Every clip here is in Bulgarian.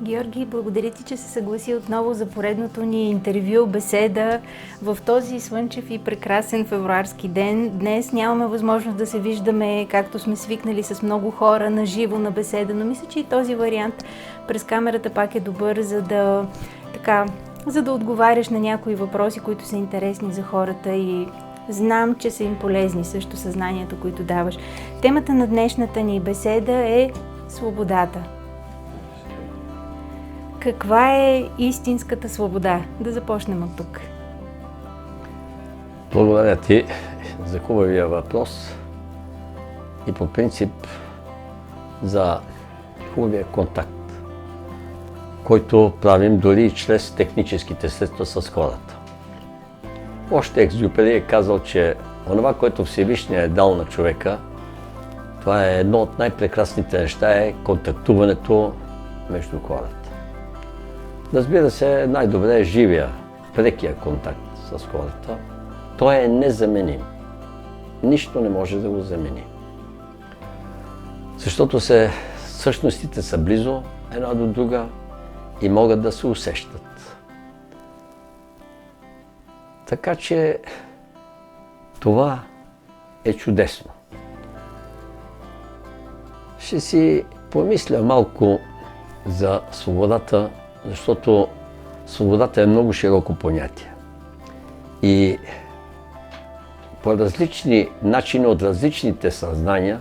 Георги, благодаря ти, че се съгласи отново за поредното ни интервю, беседа в този слънчев и прекрасен февруарски ден. Днес нямаме възможност да се виждаме, както сме свикнали с много хора, на живо на беседа, но мисля, че и този вариант през камерата пак е добър, за да отговаряш на някои въпроси, които са интересни за хората и знам, че са им полезни също съзнанието, които даваш. Темата на днешната ни беседа е свободата. Каква е истинската свобода? Да започнем от тук. Благодаря ти за хубавия въпрос и по принцип за хубавия контакт, който правим дори и чрез техническите средства с хората. Още Екзюпери е казал, че онова, което Всевишния е дал на човека, това е едно от най-прекрасните неща, е контактуването между хората. Разбира се, най-добре е живия, прекия контакт с хората. Той е незаменим. Нищо не може да го замени. Защото същностите са близо една до друга и могат да се усещат. Така че това е чудесно. Ще си помисля малко за свободата, защото свободата е много широко понятие. И по различни начини от различните съзнания,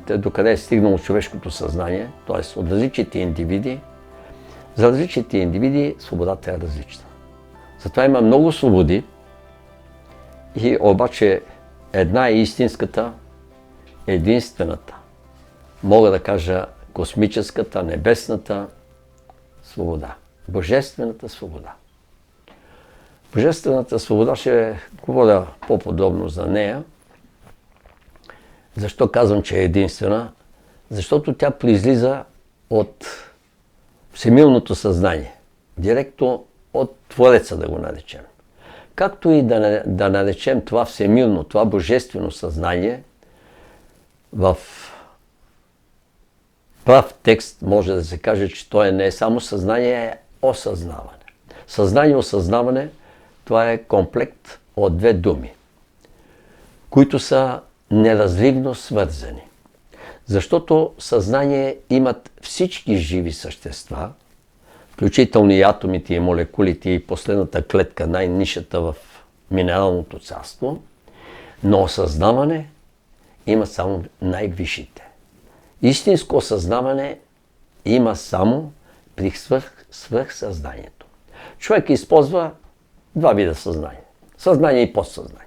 докъде е стигнало човешкото съзнание, т.е. от различните индивиди, за различните индивиди свободата е различна. Затова има много свободи и обаче една е истинската, единствената. Мога да кажа космическата, небесната свобода. Божествената свобода. Божествената свобода, ще говоря по-подробно за нея. Защо казвам, че е единствена? Защото тя произлиза от всемилното съзнание. Директно от Твореца, да го наречем. Както и да наречем това всемилно, това божествено съзнание, в прав текст може да се каже, че то не е само съзнание, е осъзнаване. Съзнание и осъзнаване, това е комплект от две думи, които са неразривно свързани. Защото съзнание имат всички живи същества, включително и атомите, и молекулите, и последната клетка, най-нишата в минералното царство, но осъзнаване има само най-висшите. Истинско осъзнаване има само при свръхсъзнанието. Човек използва два вида съзнание. Съзнание и подсъзнание.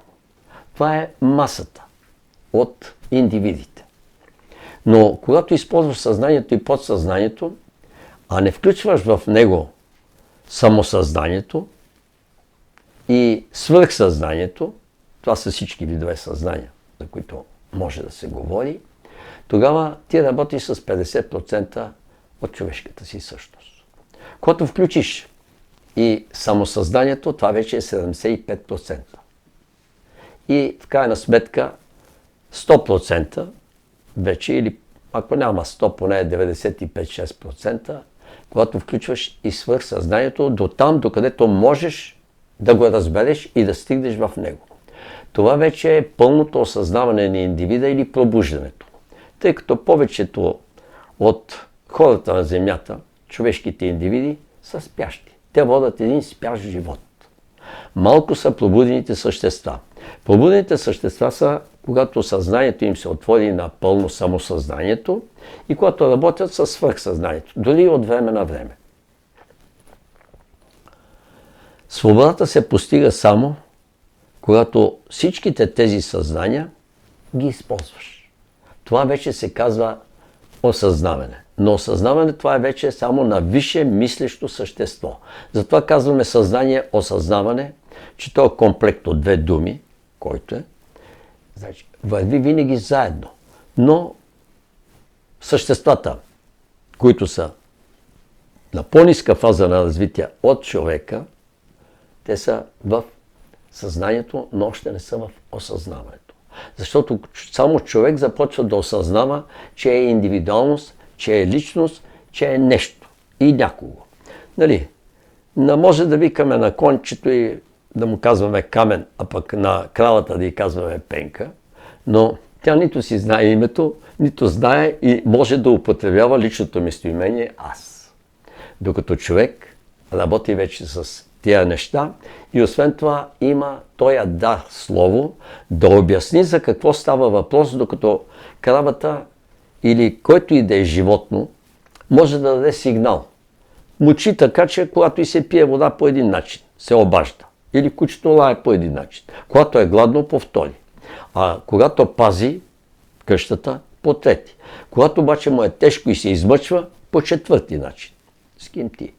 Това е масата от индивидите. Но когато използваш съзнанието и подсъзнанието, а не включваш в него самосъзнанието и свръхсъзнанието, това са всички видове съзнания, за които може да се говори, тогава ти работиш с 50% от човешката си същност. Когато включиш и самосъзнанието, това вече е 75%. И в крайна сметка 100% вече, или ако няма 100, поне 95-6%, когато включваш и свръхсъзнанието до там, докъдето можеш да го разбереш и да стигнеш в него. Това вече е пълното осъзнаване на индивида или пробуждането. Тъй като повечето от хората на Земята, човешките индивиди, са спящи. Те водят един спящ живот. Малко са пробудените същества. Пробудените същества са, когато съзнанието им се отвори на пълно самосъзнанието и когато работят със свръхсъзнанието, дори от време на време. Свободата се постига само, когато всичките тези съзнания ги използваш. Това вече се казва осъзнаване. Но осъзнаване това е вече само на висше мислещо същество. Затова казваме съзнание, осъзнаване, че то е комплект от две думи, който е. Значи, върви винаги заедно. Но съществата, които са на по-ниска фаза на развитие от човека, те са в съзнанието, но още не са в осъзнаването. Защото само човек започва да осъзнава, че е индивидуалност, че е личност че е нещо и някого. Нали? Не може да викаме на кончето и да му казваме Камен, а пък на кравата да й казваме Пенка, но тя нито си знае името, нито знае и може да употребява личното местоимение аз. Докато човек работи вече с тия неща и освен това има той да слово да обясни за какво става въпрос, докато кравата или който и да е животно може да даде сигнал. Мучи така, че когато и се пие вода по един начин, се обажда. Или кучето лае по един начин. Когато е гладно, по втори. А когато пази къщата, по трети. Когато обаче му е тежко и се измъчва, по четвърти начин. С ким ти?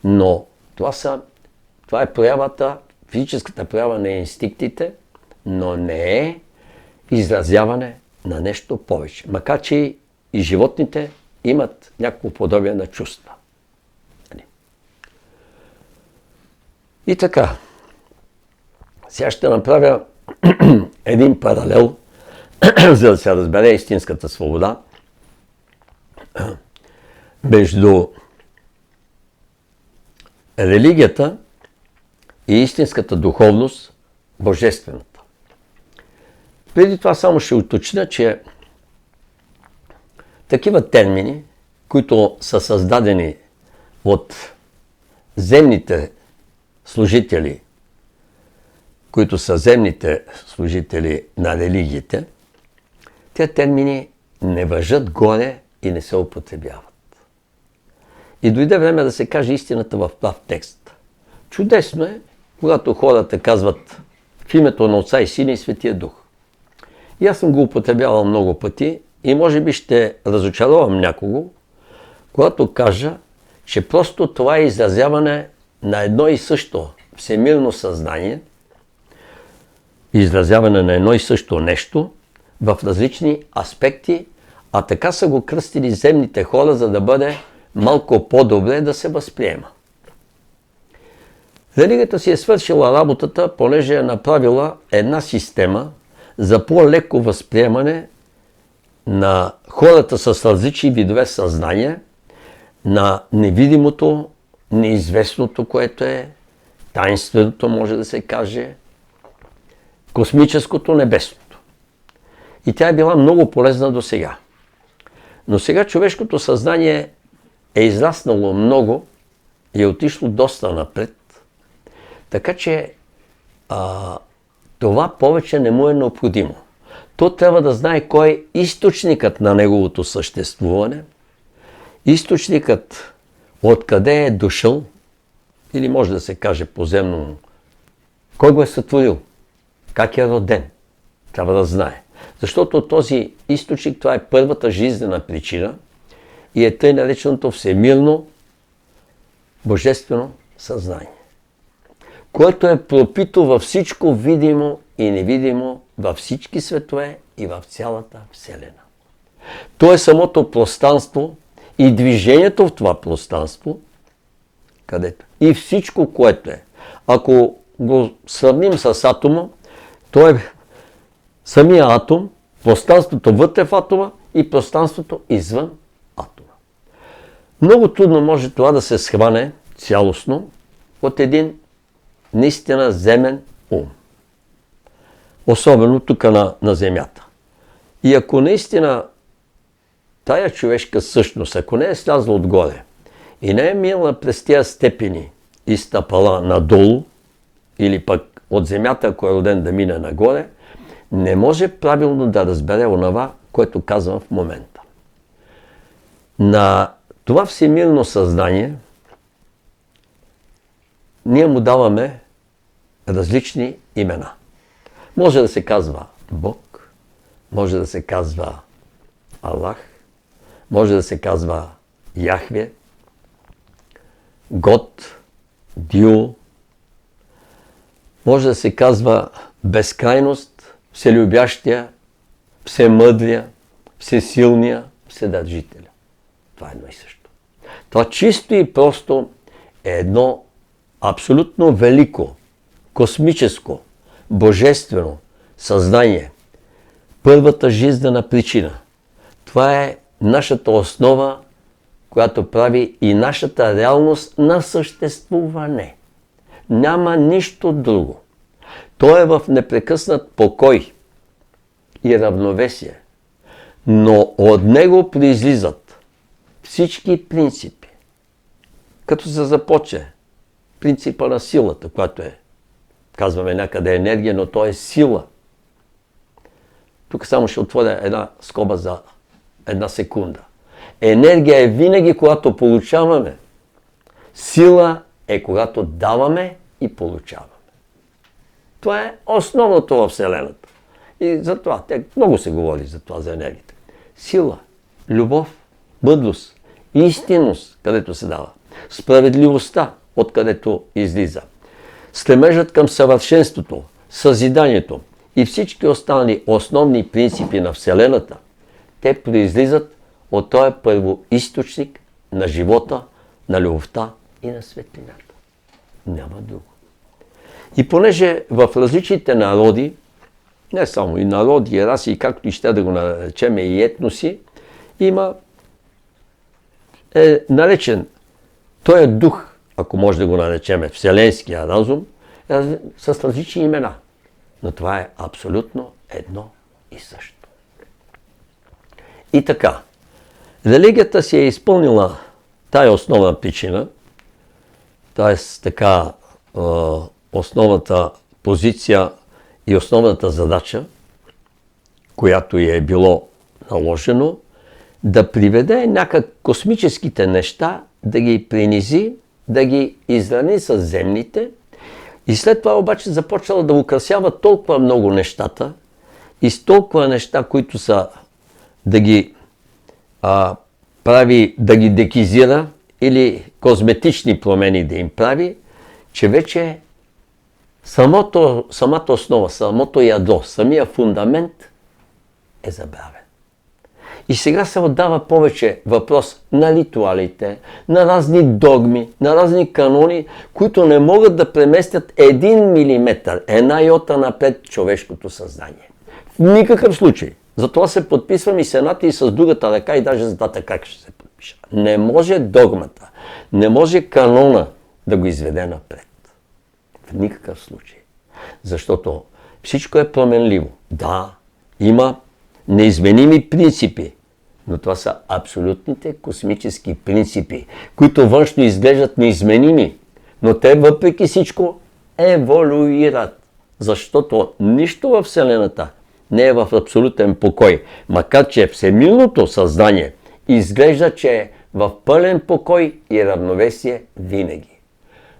Но това е проявата, физическата проява на инстинктите, но не е изразяване на нещо повече. Макар че и животните имат някакво подобие на чувства. И така, сега ще направя един паралел, за да се разбере истинската свобода между религията и истинската духовност, божествената. Преди това само ще уточня, че такива термини, които са създадени от земните служители, които са земните служители на религиите, тези термини не важат горе и не се употребяват. И дойде време да се каже истината в прав текст. Чудесно е, когато хората казват в името на Отца и Сина и Светия Дух. И аз съм го употребявал много пъти и може би ще разочаровам някого, когато кажа, че просто това е изразяване на едно и също всемирно съзнание, изразяване на едно и също нещо в различни аспекти, а така са го кръстили земните хора, за да бъде малко по-добре да се възприема. Религията си е свършила работата, понеже е направила една система за по-леко възприемане на хората с различни видове съзнание, на невидимото, неизвестното, което е таинственото, може да се каже, космическото, небесното. И тя е била много полезна до сега. Но сега човешкото съзнание е израснало много и е отишло доста напред, така че това повече не му е необходимо. То трябва да знае кой е източникът на неговото съществуване, източникът откъде е дошъл, или може да се каже поземно, кой го е сътворил, как е роден, трябва да знае. Защото този източник, това е първата жизнена причина и е тъй нареченото всемирно божествено съзнание, което е пропито във всичко видимо и невидимо, във всички светове и в цялата Вселена. То е самото пространство и движението в това пространство, където и всичко, което е. Ако го сравним с атома, то е самия атом, пространството вътре в атома и пространството извън атома. Много трудно може това да се схване цялостно от един наистина земен ум. Особено тук на Земята. И ако наистина тая човешка същност, ако не е слязла отгоре и не е минала през тия степени и стъпала надолу, или пък от Земята, ако е роден да мине нагоре, не може правилно да разбере онова, което казвам в момента. На това всемирно съзнание ние му даваме различни имена. Може да се казва Бог, може да се казва Аллах, може да се казва Яхве, Год, Дю, може да се казва безкрайност, вселюбящия, всемъдрия, всесилния, вседържителя. Това е едно и също. Това чисто и просто е едно абсолютно велико, космическо, божествено съзнание. Първата жизнена причина. Това е нашата основа, която прави и нашата реалност на съществуване. Няма нищо друго. Той е в непрекъснат покой и равновесие, но от него произлизат всички принципи. Като се започне принципа на силата, която е, казваме някъде енергия, но то е сила. Тук само ще отворя една скоба за една секунда. Енергия е винаги, когато получаваме. Сила е когато даваме и получаваме. Това е основното във Вселената. И затова, много се говори за това, за енергията. Сила, любов, мъдрост, истинност, където се дава. Справедливостта, откъдето излиза. Стремежът към съвършенството, съзиданието и всички останали основни принципи на Вселената, те произлизат от този първоизточник на живота, на любовта и на светлината. Няма друго. И понеже в различните народи, не само и народи, и раси, както и ще да го наречем и етноси, е наречен този дух, ако може да го наречем вселенския разум, с различни имена. Но това е абсолютно едно и също. И така, религията си е изпълнила тая основна причина, т.е. така основната позиция и основната задача, която й е било наложено, да приведе някак космическите неща, да ги принизи, да ги израни с земните и след това обаче започнала да украсява толкова много нещата и с толкова неща, които са да ги прави, да ги декизира или козметични промени да им прави, че вече самата основа, самото ядро, самия фундамент е забравен. И сега се отдава повече въпрос на ритуалите, на разни догми, на разни канони, които не могат да преместят 1 милиметър, една йота напред човешкото съзнание. В никакъв случай. Затова се подписвам и с едната и с другата ръка и даже с двата как ще се подпиша. Не може догмата, не може канона да го изведе напред. В никакъв случай. Защото всичко е променливо. Да, има неизменими принципи, но това са абсолютните космически принципи, които външно изглеждат неизменими, но те въпреки всичко еволюират. Защото нищо във Вселената не е в абсолютен покой, макар че всемирното съзнание изглежда, че е в пълен покой и равновесие винаги.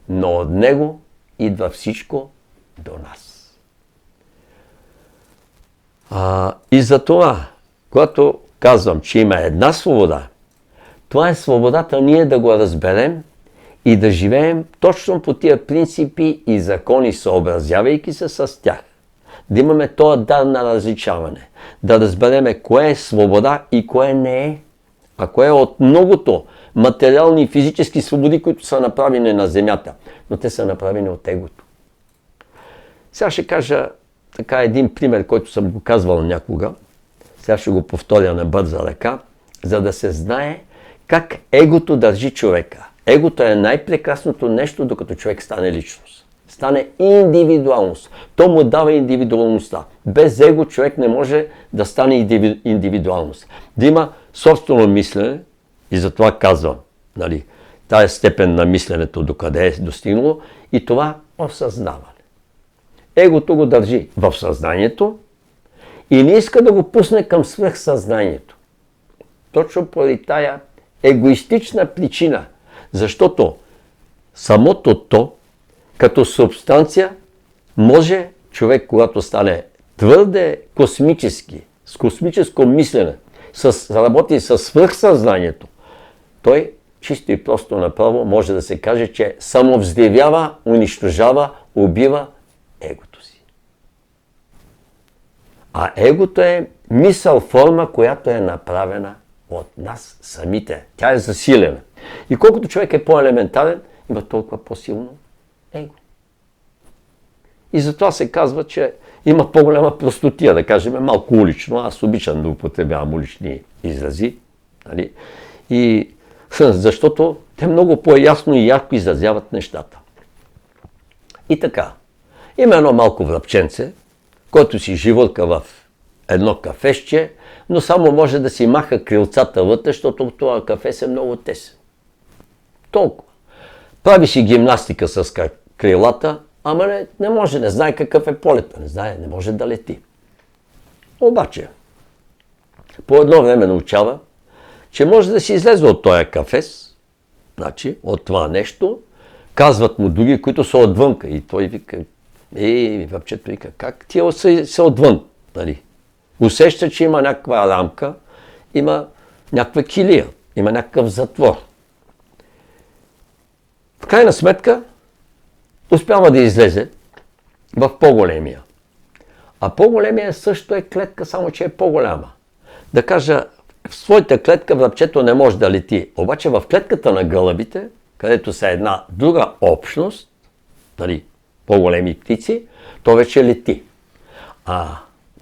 Но от него идва всичко до нас. И за това, когато казвам, че има една свобода, това е свободата ние да го разберем и да живеем точно по тия принципи и закони, съобразявайки се с тях. Да имаме този дар на различаване. Да разбереме кое е свобода и кое не е. А кое е от многото материални и физически свободи, които са направени на земята. Но те са направени от егото. Сега ще кажа така един пример, който съм го казвал някога. Сега ще го повторя на бърза ръка, за да се знае как егото държи човека. Егото е най-прекрасното нещо, докато човек стане личност. Стане индивидуалност. То му дава индивидуалността. Без его човек не може да стане индивидуалност. Да има собствено мислене, и затова казвам, тая степен на мисленето докъде е достигнало, и това осъзнаване. Егото го държи в съзнанието и не иска да го пусне към свръхсъзнанието. Точно поради тая егоистична причина, защото самото то, като субстанция, може човек, когато стане твърде космически, с космическо мислене, работи със свръхсъзнанието, той чисто и просто направо може да се каже, че самовздевява, унищожава, убива егото си. А егото е мисъл, форма, която е направена от нас самите. Тя е засилена. И колкото човек е по-елементарен, има толкова по-силно его. И затова се казва, че има по-голяма простотия, да кажем малко улично. Аз обичам да употребявам улични изрази. И Защото те много по-ясно и ярко изразяват нещата. И така, има едно малко връбченце, който си живърка в едно кафешче, но само може да си маха крилцата вътре, защото това кафе е много тесен. Толкова. Прави си гимнастика с крилата, ама не може, не знае какъв е полета, не може да лети. Обаче, по едно време научава, че може да си излезе от този кафес, значи от това нещо, казват му други, които са отвънка. И той вика, въпчето вика, как тия са отвън? Нали? Усеща, че има някаква рамка, има някаква килия, има някакъв затвор. В крайна сметка, успява да излезе в по-големия. А по-големия също е клетка, само че е по-голяма. Да кажа, в своята клетка връбчето не може да лети. Обаче в клетката на гълъбите, където са една друга общност, дали, по-големи птици, то вече лети.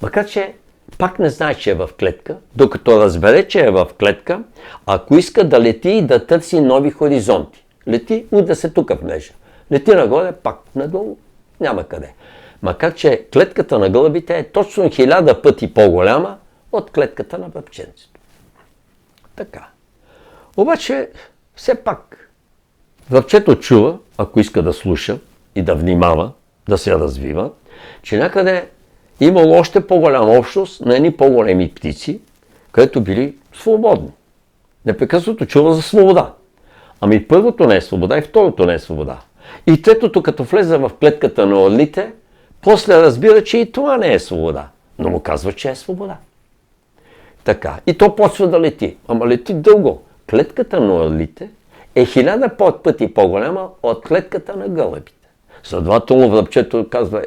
Макар че пак не знае, че е в клетка, докато разбере, че е в клетка, ако иска да лети и да търси нови хоризонти. Лети, удря се тук в мрежа. Лети нагоре, пак надолу, няма къде. Макар че клетката на гълъбите е точно 1000 пъти по-голяма от клетката на връбченцето. Така. Обаче, все пак, връбчето чува, ако иска да слуша и да внимава, да се развива, че някъде имало още по-голяма общност на едни по-големи птици, където били свободни. Непрекъснато чува за свобода. Ами първото не е свобода и второто не е свобода. И третото, като влезе в клетката на орлите, после разбира, че и това не е свобода. Но му казва, че е свобода. Така. И то почва да лети. Ама лети дълго. Клетката на орлите е 1000 пъти по-голяма от клетката на гълъбите. Следователно връбчето казва,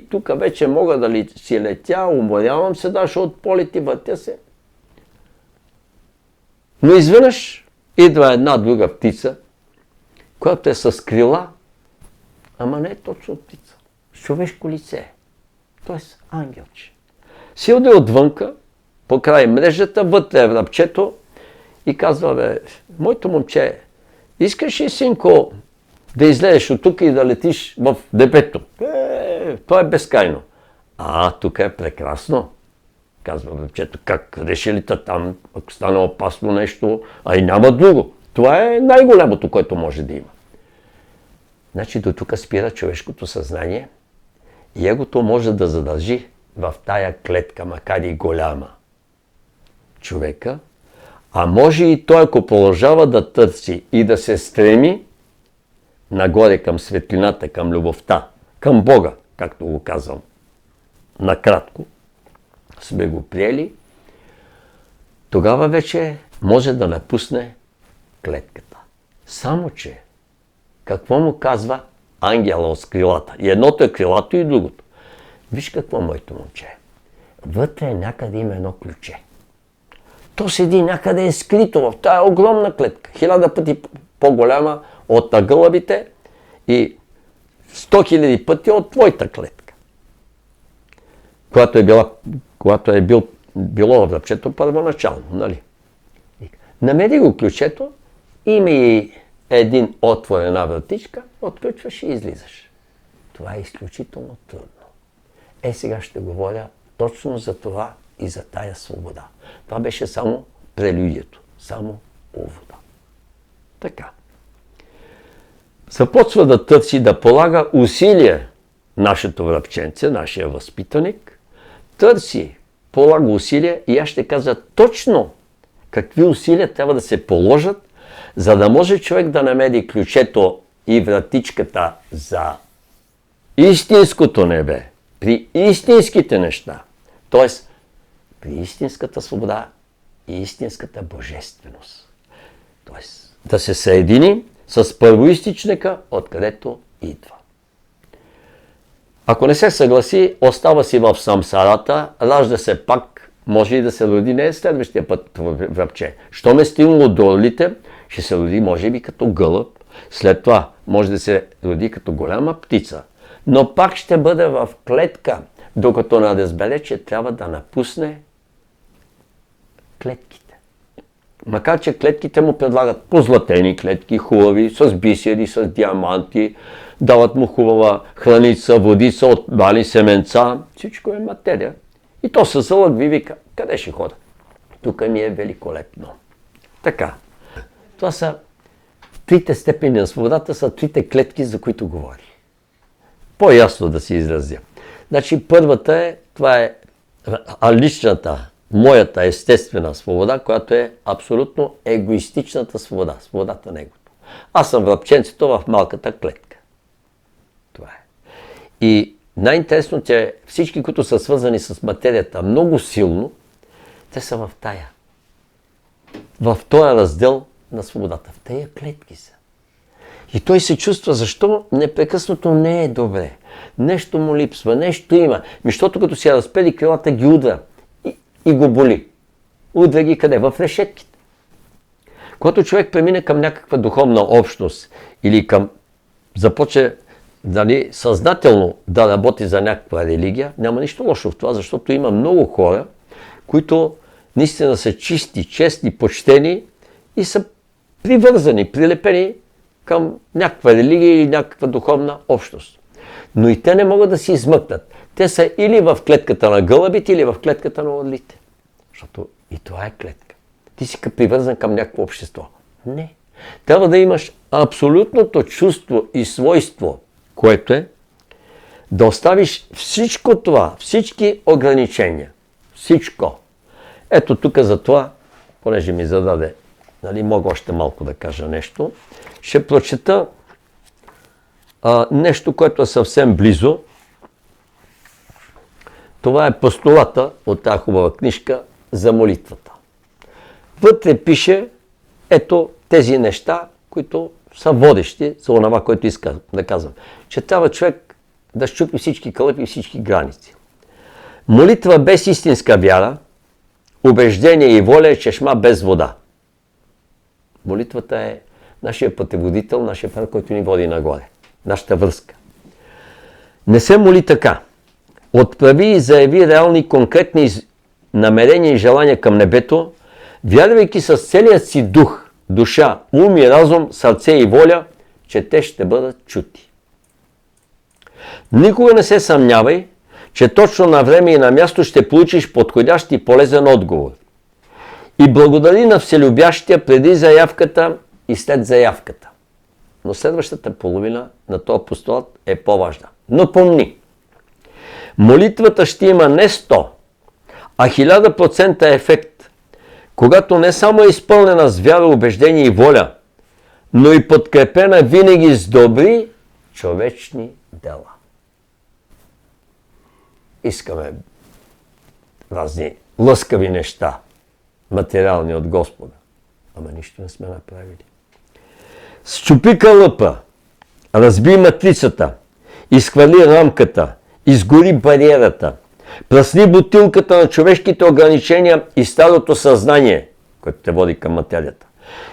тук вече мога да си летя, уморявам се, даже от полети, въртя се. Но изведнъж идва една друга птица, която е с крила, ама не е точно птица, с човешко лице, т.е. ангелче. Силда отвънка, по край мрежата, вътре е връбчето и казва, моето момче, искаш ли, синко, да излезеш от тук и да летиш в небето? То е безкрайно. Тук е прекрасно, казва връбчето. Как реши ли там, ако стане опасно нещо, и няма друго. Това е най-голямото, което може да има. Значи до тук спира човешкото съзнание и егото може да задържи в тая клетка, макар и голяма, човека, а може и той, ако продължава да търси и да се стреми нагоре към светлината, към любовта, към Бога, както го казвам, накратко сме го приели, тогава вече може да напусне клетката. Само че, какво му казва ангела с крилата? И едното е крилато и другото. Виж какво, моето момче. Вътре някъде има едно ключе. То седи някъде е скрито в тая огромна клетка. 1000 пъти по-голяма от гълъбите и 100 000 пъти от твоята клетка. Когато е било връбчето първоначално, нали? Намери го ключето, има и един отвор, една вратичка, отключваш и излизаш. Това е изключително трудно. Сега ще говоря точно за това и за тая свобода. Това беше само прелюдието, само увода. Така. Започва да търси, да полага усилие нашето връбченце, нашия възпитаник, търси, полага усилия и аз ще кажа точно какви усилия трябва да се положат, за да може човек да намери ключето и вратичката за истинското небе, при истинските неща, т.е. при истинската свобода и истинската божественост. Т.е. да се съедини с първоизточника, откъдето идва. Ако не се съгласи, остава си в самсарата, ражда се пак, може и да се роди не следващия път връбче. Що ме стигнало до орлите, ще се роди може би като гълъб, след това може да се роди като голяма птица, но пак ще бъде в клетка, докато не разбере, че трябва да напусне клетките. Макар че клетките му предлагат позлатени клетки, хубави, с бисери, с диаманти, дават му хубава храница, водица, отбали семенца, всичко е материя. И то със зълък ви вика, къде ще хода? Тук ми е великолепно. Така, това са трите степени на свободата, са трите клетки, за които говори. По-ясно да се изразя. Значи първата е, това е личната, моята естествена свобода, която е абсолютно егоистичната свобода, свободата неговото. Аз съм връбченцето в малката клетка. Това е. И най-интересно, че всички, които са свързани с материята много силно, те са в тая. В този раздел на свободата. В тая клетки са. И той се чувства, защо непрекъснато не е добре. Нещо му липсва, нещо има. Защото като си разпели крилата, ги удра и го боли. Удра ги къде? В решетките. Когато човек премине към някаква духовна общност или започне съзнателно да работи за някаква религия, няма нищо лошо в това, защото има много хора, които наистина са чисти, честни, почтени и са привързани, прилепени към някаква религия или някаква духовна общност. Но и те не могат да си измъкнат. Те са или в клетката на гълъбите, или в клетката на орлите. Защото и това е клетка. Ти си привързан към някакво общество. Не. Трябва да имаш абсолютното чувство и свойство, което е да оставиш всичко това, всички ограничения. Всичко. Ето тук за това, понеже ми зададе, мога още малко да кажа нещо, ще прочета нещо, което е съвсем близо. Това е постулата от тази хубава книжка за молитвата. Вътре пише ето тези неща, които са водещи за онова, което иска да казвам. Че трябва човек да щупи всички кълъпи и всички граници. Молитва без истинска вяра, убеждение и воля е чешма без вода. Молитвата е нашия пътеводител, нашия път, който ни води нагоре. Нашата връзка. Не се моли така. Отправи и заяви реални, конкретни намерения и желания към небето, вярвайки с целият си дух, душа, ум и разум, сърце и воля, че те ще бъдат чути. Никога не се съмнявай, че точно на време и на място ще получиш подходящ и полезен отговор. И благодари на Вселюбящия преди заявката и след заявката. Но следващата половина на този постулат е по-важна. Но помни, молитвата ще има не 100, а 1000% ефект, когато не само е изпълнена с вяра, убеждение и воля, но и подкрепена винаги с добри човечни дела. Искаме разни лъскави неща, материални от Господа, ама нищо не сме направили. Счупи кълъпа, разби матрицата, изхвърли рамката, изгори бариерата, пръсни бутилката на човешките ограничения и старото съзнание, което те води към материята.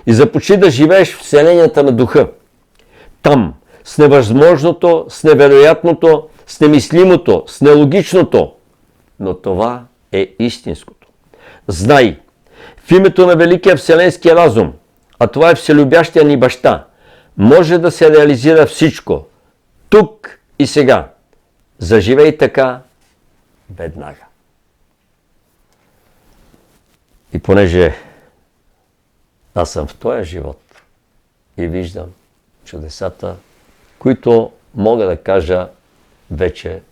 И започни да живееш в вселенията на духа. Там, с невъзможното, с невероятното, с немислимото, с нелогичното. Но това е истинското. Знай, в името на Великия Вселенския разум, а това е Вселюбящия ни баща, може да се реализира всичко. Тук и сега. Заживей така веднага. И понеже аз съм в този живот и виждам чудесата, които мога да кажа вече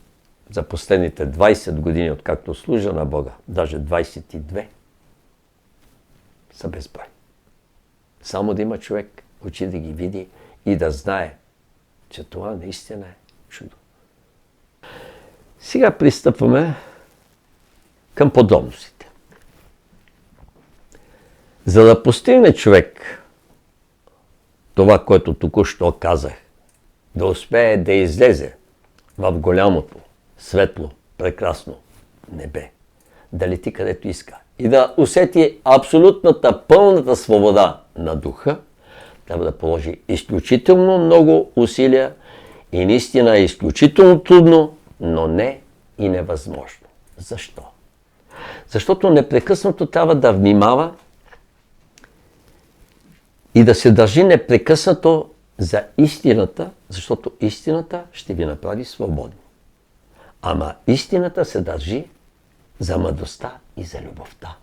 за последните 20 години, откакто служа на Бога, даже 22, са безброй. Само да има човек очи да ги види и да знае, че това наистина е чудо. Сега пристъпваме към подробностите. За да постигне човек това, което току-що казах, да успее да излезе в голямото, светло, прекрасно небе, да лети където иска и да усети абсолютната, пълната свобода на духа, трябва да положи изключително много усилия и наистина е изключително трудно, но не и невъзможно. Защо? Защото непрекъснато трябва да внимава и да се държи непрекъснато за истината, защото истината ще ви направи свободни. Ама истината се държи за мъдростта и за любовта.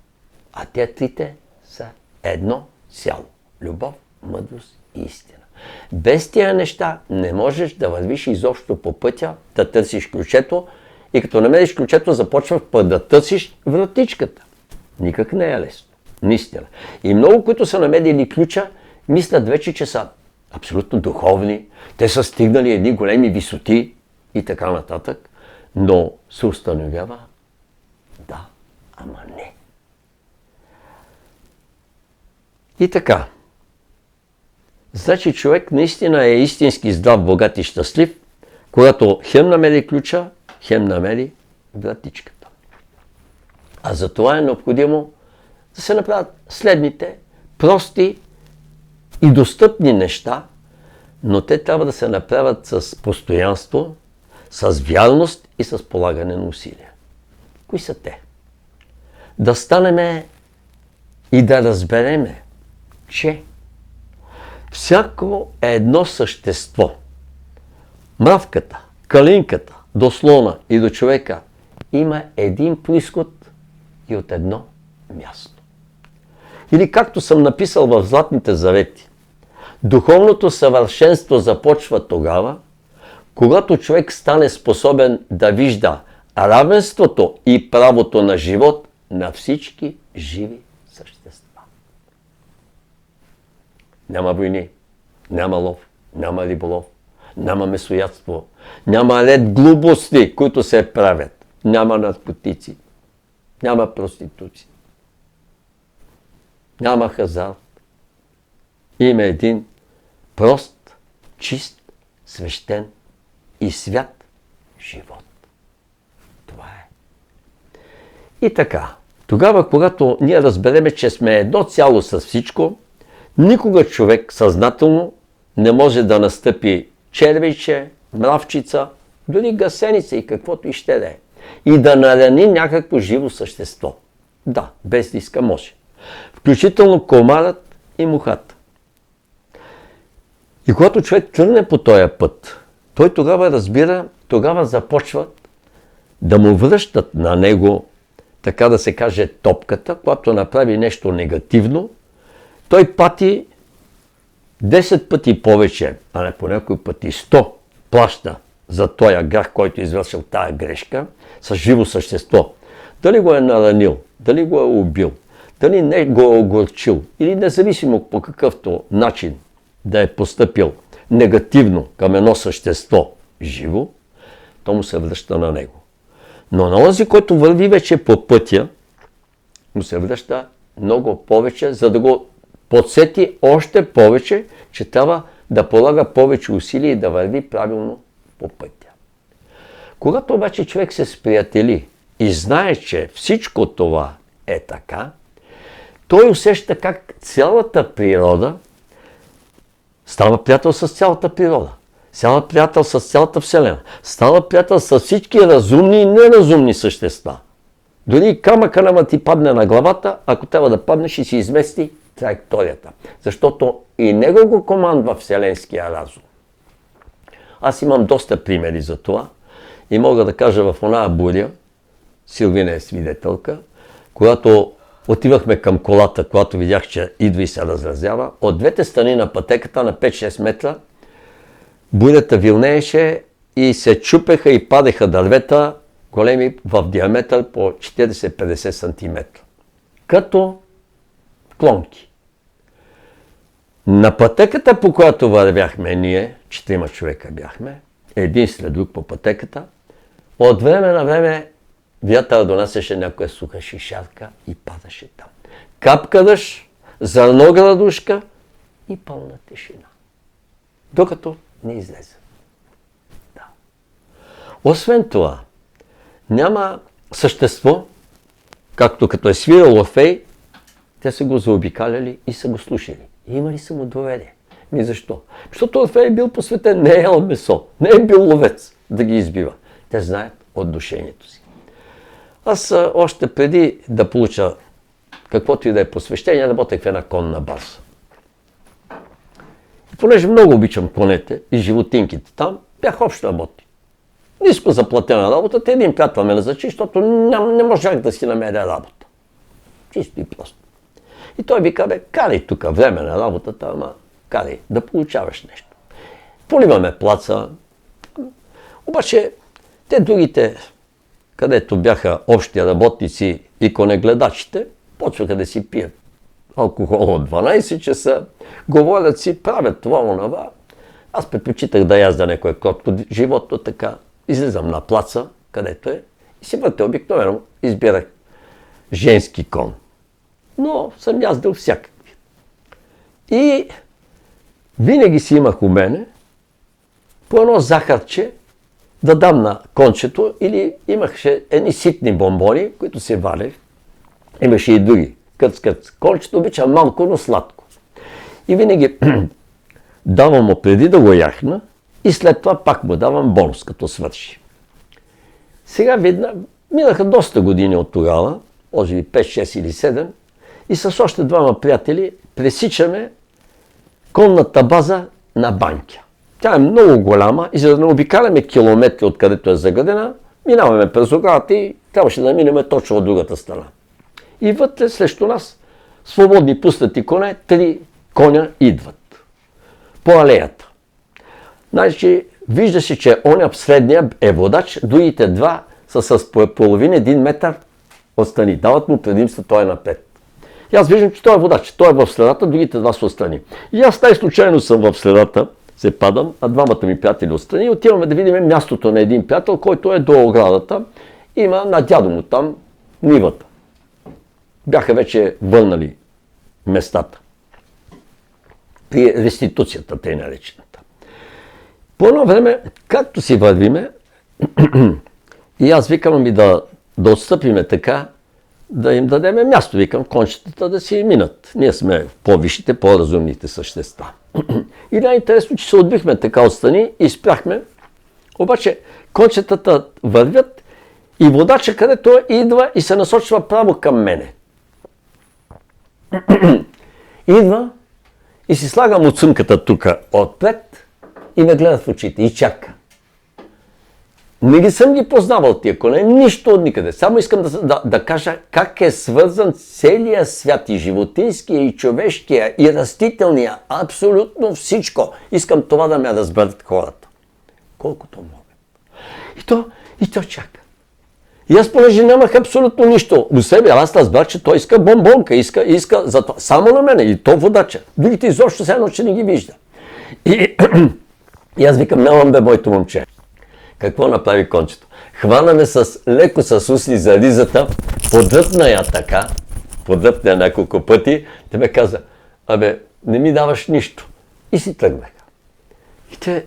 А те трите са едно цяло. Любов, мъдрост и истина. Без тия неща не можеш да вървиш изобщо по пътя, да търсиш ключето и като намериш ключето, започваш път да търсиш вратичката. Никак не е лесно. Наистина. И много, които са намерили ключа, мислят вече, че са абсолютно духовни, те са стигнали едни големи висоти и така нататък, но се установява да, ама не. И така. Значи човек наистина е истински здрав, богат и щастлив, когато хем намери ключа, хем намери вратичката. А за това е необходимо да се направят следните прости и достъпни неща, но те трябва да се направят с постоянство, с вярност и с полагане на усилия. Кои са те? Да станеме и да разбереме, че всяко едно същество, мравката, калинката, до слона и до човека, има един произход и от едно място. Или както съм написал в Златните завети, духовното съвършенство започва тогава, когато човек стане способен да вижда равенството и правото на живот на всички живи същества. Няма войни, няма лов, няма риболов, няма месоядство, няма ред глупости, които се правят, няма наркотици, няма проституция, няма хазарт. Има един прост, чист, свещен и свят живот. Това е. И така, тогава, когато ние разбереме, че сме едно цяло с всичко, никога човек съзнателно не може да настъпи червейче, мравчица, дори гасеница и каквото и ще да е. И да нарани някакво живо същество. Да, без да иска може. Включително комарът и мухата. И когато човек тръгне по този път, той тогава разбира, тогава започват да му връщат на него, така да се каже, топката, когато направи нещо негативно, той пати 10 пъти повече, а не по някой пъти 100 плаща за този грях, който е извършил тая грешка с живо същество. Дали го е наранил, дали го е убил, дали не го е огорчил или независимо по какъвто начин да е постъпил негативно към едно същество живо, то му се връща на него. Но на този, който върви вече по пътя, му се връща много повече, за да го подсети още повече, че трябва да полага повече усилия и да върви правилно по пътя. Когато обаче човек се сприятели и знае, че всичко това е така, той усеща как цялата природа става приятел с цялата природа, става приятел с цялата Вселена, става приятел с всички разумни и неразумни същества. Дори камъка няма ти падне на главата, ако трябва да паднеш и си измести траекторията. Защото и него го командва вселенския разум. Аз имам доста примери за това и мога да кажа в оная буря, Силвина е свидетелка, когато отивахме към колата, когато видях, че идва и се разразява, от двете страни на пътеката на 5-6 метра бурята вилнееше и се чупеха и падеха дървета, големи в диаметър по 40-50 см. Като клонки. На пътеката, по която вървяхме ние, 4 човека бяхме, един след друг по пътеката, от време на време вятър донасеше някоя суха шишарка и падаше там. Капка дъжд, зърно градушка и пълна тишина. Докато не излезе. Да. Освен това, няма същество, както като е свирал Орфей, те са го заобикаляли и са го слушали. И имали са му доверие. И защо? Защото Орфей е бил посветен, не е ел месо, не е бил ловец да ги избива. Те знаят отношението си. Аз още преди да получа каквото и да е посвещение, работех в една конна база. И понеже много обичам конете и животинките там, бях общ работи. Ниско заплатена работа, един приятел ме назначи, защото не можах да си намеря работа. Чисто и просто. И той ви каза, карай тук време на работата, ама карай да получаваш нещо. Поливаме плаца. Обаче те другите, където бяха общи работници и конегледачите, почваха да си пият алкохол от 12 часа, говорят си, правят това, онова. Аз предпочитах да язда някое кротко животно, така. Излизам на плаца, където е, и си въртя обикновено. Избирах женски кон. Но съм яздил всякакви. И винаги си имах у мене по едно захарче да дам на кончето, или имаше едни ситни бомбони, които се валех. Имаше и други. Къц. Кончето обича малко, но сладко. И винаги давам му преди да го яхна и след това пак му давам бонус, като свърши. Сега минаха доста години от тогава, може би 5, 6 или 7, и с още двама приятели пресичаме конната база на Банкя. Тя е много голяма и за да не обикаляме километри откъдето е заградена, минаваме през оградата и трябваше да минем точно от другата страна. И вътре срещу нас, свободни пуснати коне, 3 коня идват по алеята. Значи, вижда се, че оня средния е водач, другите два са с половина 1 метър отстрани. Дават му предимство, той е напред. И аз виждам, че той е водач, той е в средата, другите два са отстрани. И аз най-случайно съм в средата, се падам, а двамата ми приятели отстрани и отиваме да видим мястото на един приятел, който е до оградата. Има на дядо му там нивата. Бяха вече върнали местата. При реституцията, тъй наречената. По едно време, както си вървиме, и аз викам да отстъпиме така, да им дадеме място, викам, кончетата да си минат. Ние сме по-висшите, по-разумните същества. И най-интересно, че се отбихме така отстрани и спряхме. Обаче кончетата вървят и водача, където идва и се насочва право към мене. Идва и си слага муцунката тук отпред и ме гледа в очите и чака. Не ги съм ги познавал тия коне, нищо от никъде. Само искам да кажа как е свързан целият свят, и животинския, и човешкия, и растителния, абсолютно всичко. Искам това да ме разберат хората. Колкото могат. И то чака. И аз, понеже нямах абсолютно нищо у себе, аз разбрах, че той иска бомбонка, иска за това. Само на мене, и то водача. Другите изобщо все едно, че не ги вижда. И аз викам, нямам бе, моето момче. Какво направи кончето? Хвана ме леко с устни за ризата, подръпна я така, подръпна я няколко пъти, те ме каза, абе, не ми даваш нищо. И си тръгнаха. И те,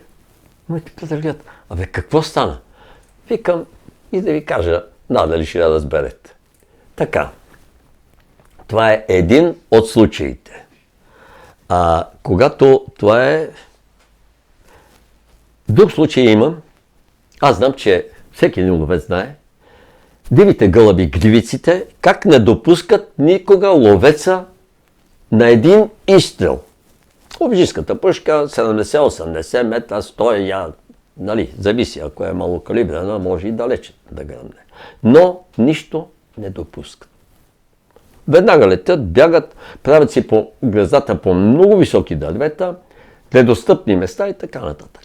моите приятели гледат, абе, какво стана? Викам, и да ви кажа, надали ще да разберете. Така, това е един от случаите. Когато това е... Друг случай имам, аз знам, че всеки един ловец знае, дивите гълъби, гривиците, как не допускат никога ловеца на един изстрел. Ловежиската пушка 70-80 метра, 100 нали, зависи, ако е малокалибрена, може и далече да гръмне. Но нищо не допускат. Веднага летят, бягат, правят си по гръзата по много високи дървета, недостъпни места и така нататък.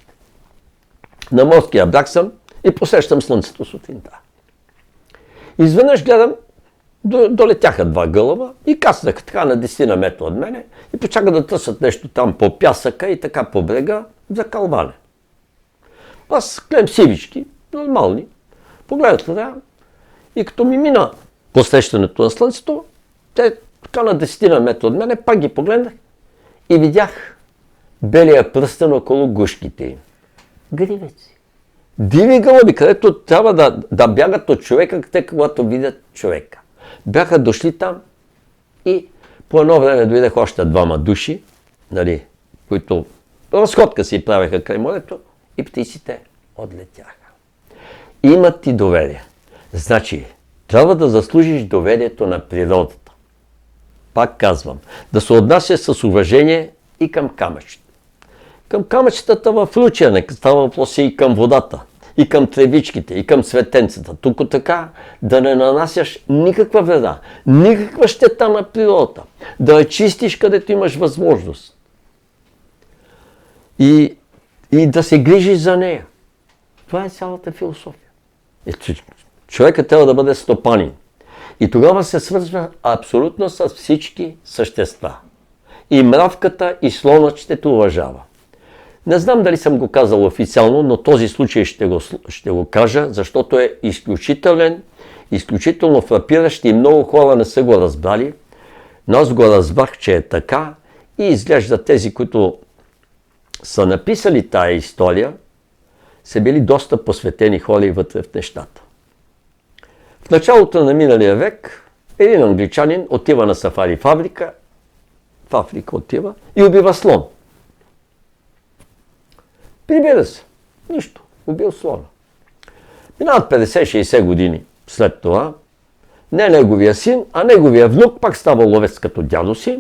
На морския бряг съм и посрещам слънцето сутринта. Изведнъж гледам, долетяха 2 гълъба и кацнаха така на 10 метра от мене и почака да търсят нещо там по пясъка и така по брега за кълване. Аз гледам сивички, нормални, погледах това и като ми мина посрещането на слънцето, те така на 10 метра от мене, пак ги погледнах и видях белия пръстен около гушките им. Гривеци. Диви гълъби, където трябва да бягат от човека, те когато видят човека. Бяха дошли там и по едно време дойдеха още 2 души, нали, които разходка си правеха край морето и птиците отлетяха. Имат ти доверие. Значи, трябва да заслужиш доверието на природата. Пак казвам, да се отнася с уважение и към камъчето. към камъчетата в Лучия, не става въпрос и към водата, и към тревичките, и към цветенцата. Тук така да не нанасяш никаква вреда, никаква щета на природата, да я чистиш където имаш възможност и да се грижиш за нея. Това е цялата философия. Човекът трябва да бъде стопанин. И тогава се свързва абсолютно с всички същества. И мравката, и слонът ще те уважава. Не знам дали съм го казал официално, но този случай ще го кажа, защото е изключителен, изключително фрапиращ и много хора не са го разбрали. Но аз го разбрах, че е така и изглежда тези, които са написали тая история, са били доста посветени хора и вътре в нещата. В началото на миналия век един англичанин отива на сафари фабрика, в Африка отива и убива слон. Прибира се. Нищо. Убил слона. Минават 50-60 години след това. Не неговия син, а неговия внук пак става ловец като дядо си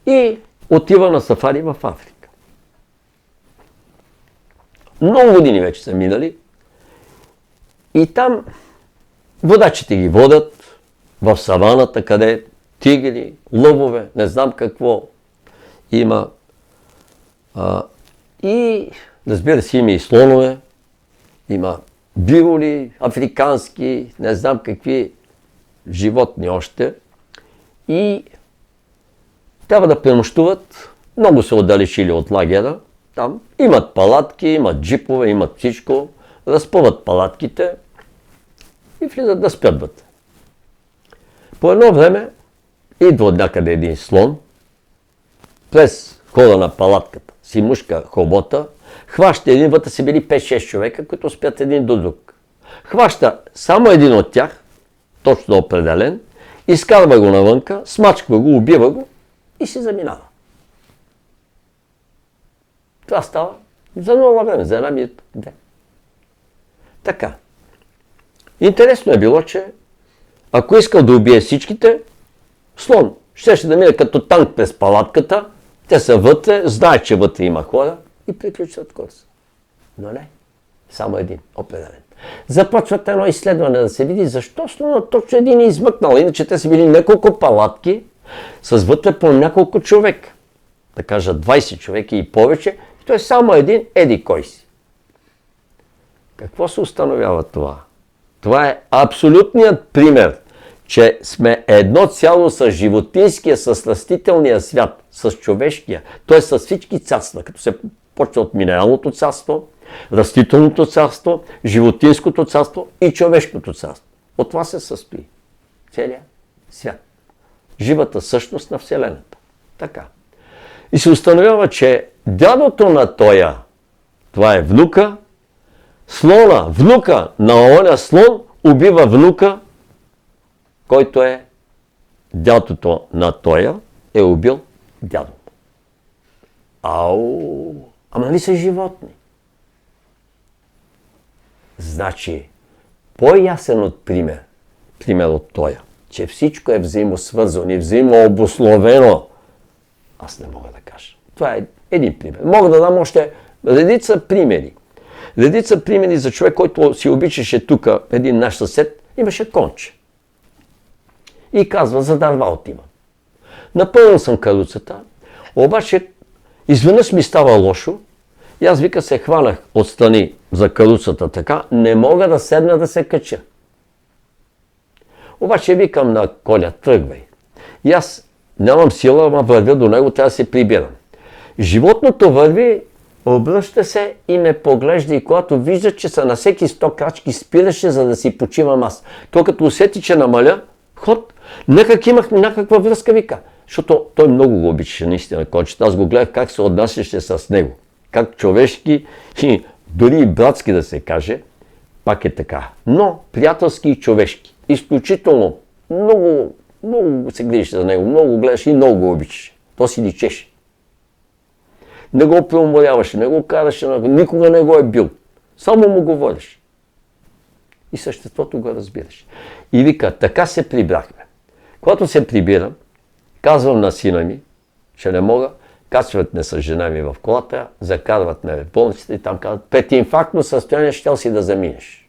и отива на сафари в Африка. Много години вече са минали и там водачите ги водят в саваната, къде тигри, лъвове, не знам какво има. И разбира се, има и слонове, има бироли, африкански, не знам какви животни още. И трябва да пренощуват, много се отдалечили от лагера. Там имат палатки, имат джипове, имат всичко, разпъват палатките и влизат да спят вътре. По едно време идва от някъде един слон, през хода на палатката си мушка хобота, хваща един, вътре са били 5-6 човека, които спят един до друг. Хваща само един от тях, точно определен, изкарва го навънка, смачква го, убива го и се заминава. Това става за много време, за една минута, две. Така. Интересно е било, че ако искал да убие всичките, слон щеше да мине като танк през палатката, те са вътре, знаят, че вътре има хора и приключват курса. Но не, само един, определен. Започват едно изследване да се види защо слонът точно един е измъкнал. Иначе те са били няколко палатки с вътре по няколко човека. Да кажа 20 човека и повече. И той е само един еди кой си. Какво се установява това? Това е абсолютният пример, че сме едно цяло с животинския, с растителния свят, с човешкия, т.е. с всички царства, като се почва от минералното царство, растителното царство, животинското царство и човешкото царство. От това се състои целият свят. Живата същност на Вселената. Така. И се установява, че дядото на тоя, това е внука, слона, внука на оня слон, убива внука, който е дядото на тоя, е убил дядото. Ау! Ама нали са животни? Значи, по-ясен от пример от тоя, че всичко е взаимосвързано и взаимообусловено, аз не мога да кажа. Това е един пример. Мога да дам още редица примери. Редица примери за човек, който си обичаше тук, един наш съсед, имаше конче. И казва, за дърва отивам. Напълнил съм каруцата, обаче изведнъж ми става лошо и аз вика се хванах отстрани за каруцата така, не мога да седна да се кача. Обаче викам на Коля, тръгвай. И аз нямам сила, ама вървя до него, трябва да се прибирам. Животното върви, обръща се и ме поглежда и когато вижда, че са на всеки 100 крачки, спираше, за да си почивам аз. То като усети, че намаля ход, някак имах някаква връзка, вика. Защото той много го обичаше наистина кончета. Аз го гледах как се отнасяше с него. Как човешки и дори и братски да се каже, пак е така. Но приятелски и човешки. Изключително много се грижеше за него, много го гледаше и много го обичаше. То си личеше. Не го преуморяваше, не го караше, никога не го е бил. Само му говореше. И съществото го разбираше. И вика, така се прибрахме. Когато се прибирам, казвам на сина ми, че не мога, качват ме с жена ми в колата, закарват ме в болницата и там казват, пред инфарктно състояние щел си да заминеш.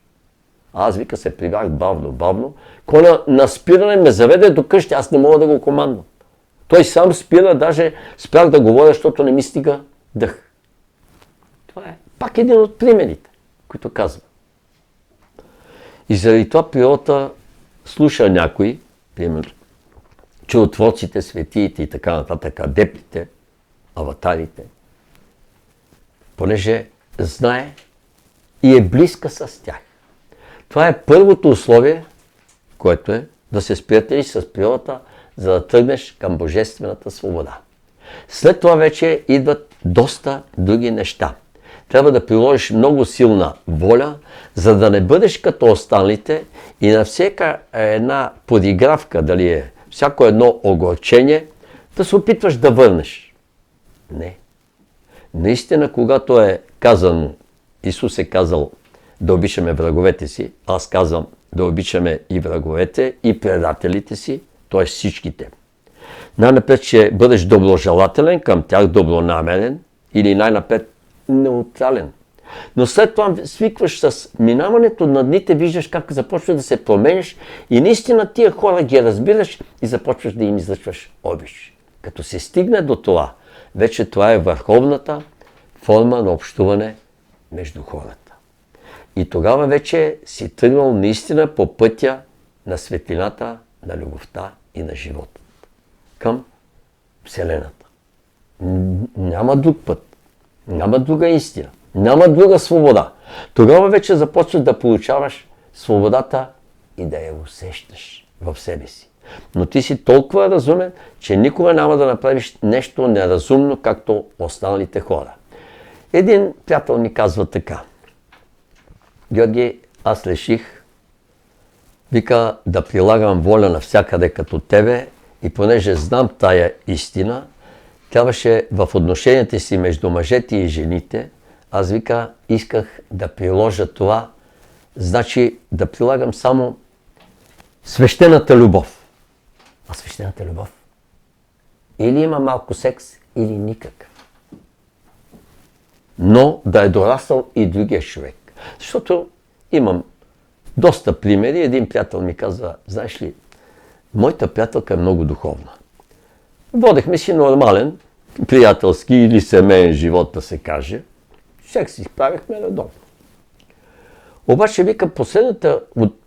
Аз вика се прибрах бавно. Кой на спиране ме заведе до къщи, аз не мога да го командвам. Той сам спира, даже спрях да говоря, защото не ми стига дъх. Това е пак един от примерите, които казвам. И заради това природата слуша някои, примерно, чудотворците, светиите и така нататък, адептите, аватарите, понеже знае и е близка с тях. Това е първото условие, което е да се сприятелиш с природата, за да тръгнеш към божествената свобода. След това вече идват доста други неща. Трябва да приложиш много силна воля, за да не бъдеш като останалите и на всяка една подигравка, дали е всяко едно огорчение, да се опитваш да върнеш. Не. Наистина, когато е казано, Исус е казал да обичаме враговете си, аз казвам да обичаме и враговете, и предателите си, т.е. всичките. Най-напред ще бъдеш доброжелателен към тях, добронамерен или най-напред неутрален. Но след това свикваш с минаването на дните, виждаш как започваш да се промениш и наистина тия хора ги разбираш и започваш да им излъчваш обич. Като се стигне до това, вече това е върховната форма на общуване между хората. И тогава вече си тръгнал наистина по пътя на светлината, на любовта и на живота към Вселената. Няма друг път, няма друга истина, няма друга свобода. Тогава вече започваш да получаваш свободата и да я усещаш в себе си. Но ти си толкова разумен, че никога няма да направиш нещо неразумно, както останалите хора. Един приятел ми казва така: Георги, аз реших, вика, да прилагам воля навсякъде като тебе и понеже знам тая истина, трябваше в отношенията си между мъжете и жените, аз вика, исках да приложа това, значи да прилагам само свещената любов. А свещената любов? Или има малко секс, или никак. Но да е дораснал и другия човек. Защото имам доста примери. Един приятел ми казва, знаеш ли, моята приятелка е много духовна. Водехме си нормален, приятелски или семейен живот, да се каже. Всеки си правихме редовно. Обаче, вика,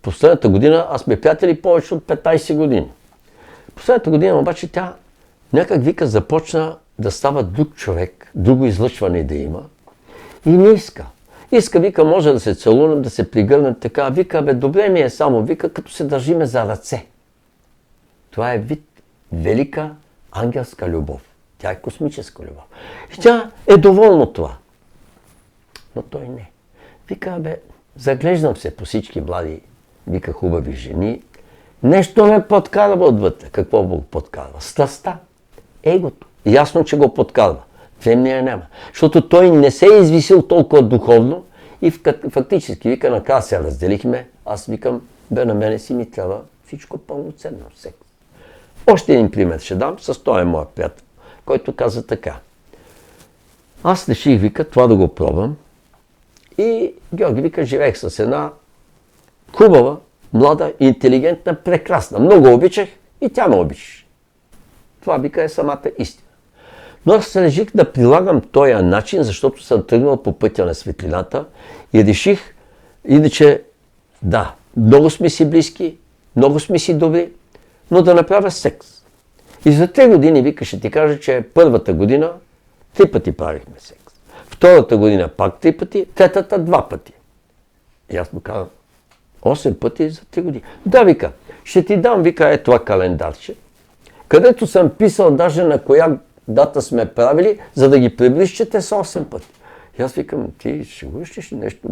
последната година, аз сме приятели повече от 15 години. Последната година обаче тя някак, вика, започна да става друг човек, друго излъчване да има и не иска. Иска, вика, може да се целунем, да се пригърнем така. Вика, бе, добре ми е само, вика, като се държиме за ръце. Това е вид велика ангелска любов. Тя е космическа любов. И тя е доволна от това. Но той не. Вика, бе, заглеждам се по всички млади, вика, хубави жени. Нещо ме подкарва отвътре. Какво го подкарва? Страстта. Егото. Ясно, че го подкарва. Темния няма. Защото той не се е извисил толкова духовно и фактически, вика, накрая се разделихме. Аз викам, бе, на мене си ми трябва всичко пълноценно. Секс. Още един пример ще дам с този моя приятел, който каза така. Аз реших, вика, това да го пробвам. И Георги, вика, живеех с една хубава, млада, интелигентна, прекрасна. Много обичах и тя ме обича. Това, вика, е самата истина. Но аз реших да прилагам този начин, защото съм тръгнал по пътя на светлината и реших, иначе, да, много сме си близки, много сме си добри, но да направя секс. И за 3 години, вика, ще ти кажа, че първата година 3 пъти правихме секс. Втората година пак 3 пъти, третата 2 пъти. И аз му казвам, 8 пъти за 3 години. Да, вика, ще ти дам, вика, е това календарче, където съм писал даже на коя дата сме правили, за да ги приближите с 8 пъти. И аз викам, ти шегуваш ли нещо?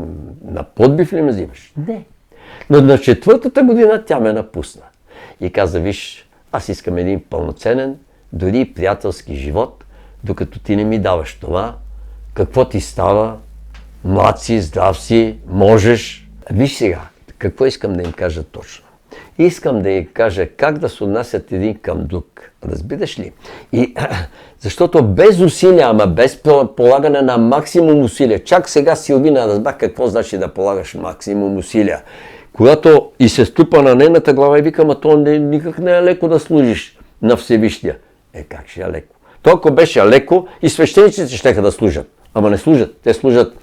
На подбив ли ме взимаш? Не. Но на 4-та година тя ме напусна. И каза, виж, аз искам един пълноценен, дори приятелски живот, докато ти не ми даваш това, какво ти става, млад си, здрав си, можеш. Виж сега, какво искам да им кажа точно. искам да й кажа как да се отнасят един към друг. Разбираш ли? Защото без усилия, ама без полагане на максимум усилия. Чак сега Силвина разбрах какво значи да полагаш максимум усилия. Когато и се ступа на нейната глава и вика, ама то никак не е леко да служиш на Всевишния. Как ще е леко? Толкова беше леко и свещениците щеха да служат. Ама не служат. Те служат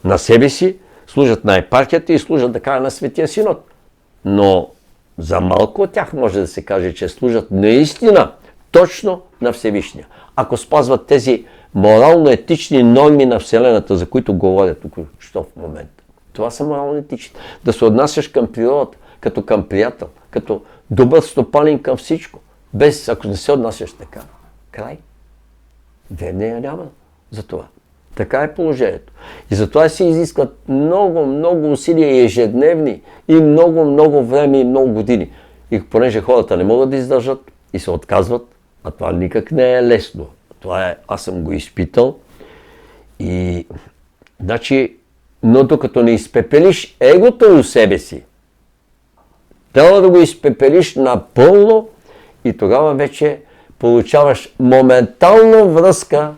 на себе си, служат на епархията и служат така на Светия Синод. Но за малко от тях може да се каже, че служат наистина точно на Всевишния. Ако спазват тези морално-етични норми на Вселената, за които говоря тук, що в момента. Това са морално-етични. Да се отнасяш към природата, като към приятел, като добър стопанин към всичко. Без, ако не се отнасяш така, край. Верния няма за това. Така е положението. И затова се изискват много усилия ежедневни и много време и много години. И понеже хората не могат да издържат и се отказват, а това никак не е лесно. Това е, аз съм го изпитал. И, значи, но докато не изпепелиш егото у себе си, трябва да го изпепелиш напълно и тогава вече получаваш моментална връзка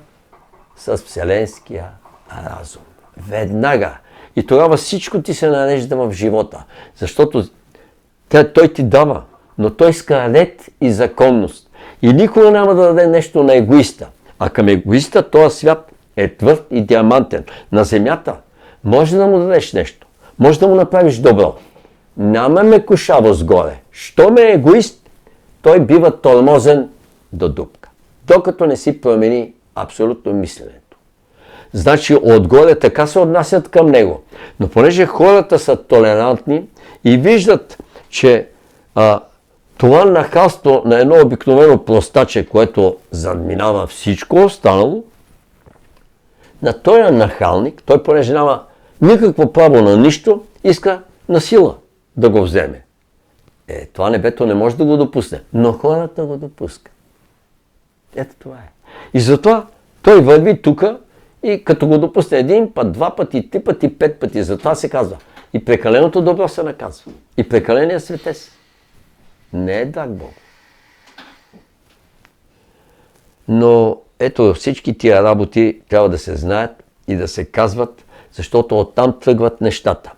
с Вселенския разум. Веднага. И тогава всичко ти се нарежда в живота. Защото той ти дава, но той иска ред и законност. И никога няма да даде нещо на егоиста. А към егоиста този свят е твърд и диамантен. На земята може да му дадеш нещо. Може да му направиш добро. Няма мекушавост горе. Щом е егоист, той бива тормозен до дупка. Докато не си промени абсолютно мисленето. Значи отгоре така се отнасят към него. Но понеже хората са толерантни и виждат, че това нахалство на едно обикновено простаче, което задминава всичко останало, на този нахалник, той понеже няма никакво право на нищо, иска на сила да го вземе. Това небето не може да го допусне, но хората го допускат. Ето това е. И затова той върви тука и като го допусне един път, два пъти, три пъти, пет пъти, затова се казва. И прекаленото добро се наказва. И прекаленият светец не е дар Бог. Но ето всички тия работи трябва да се знаят и да се казват, защото оттам тръгват нещата.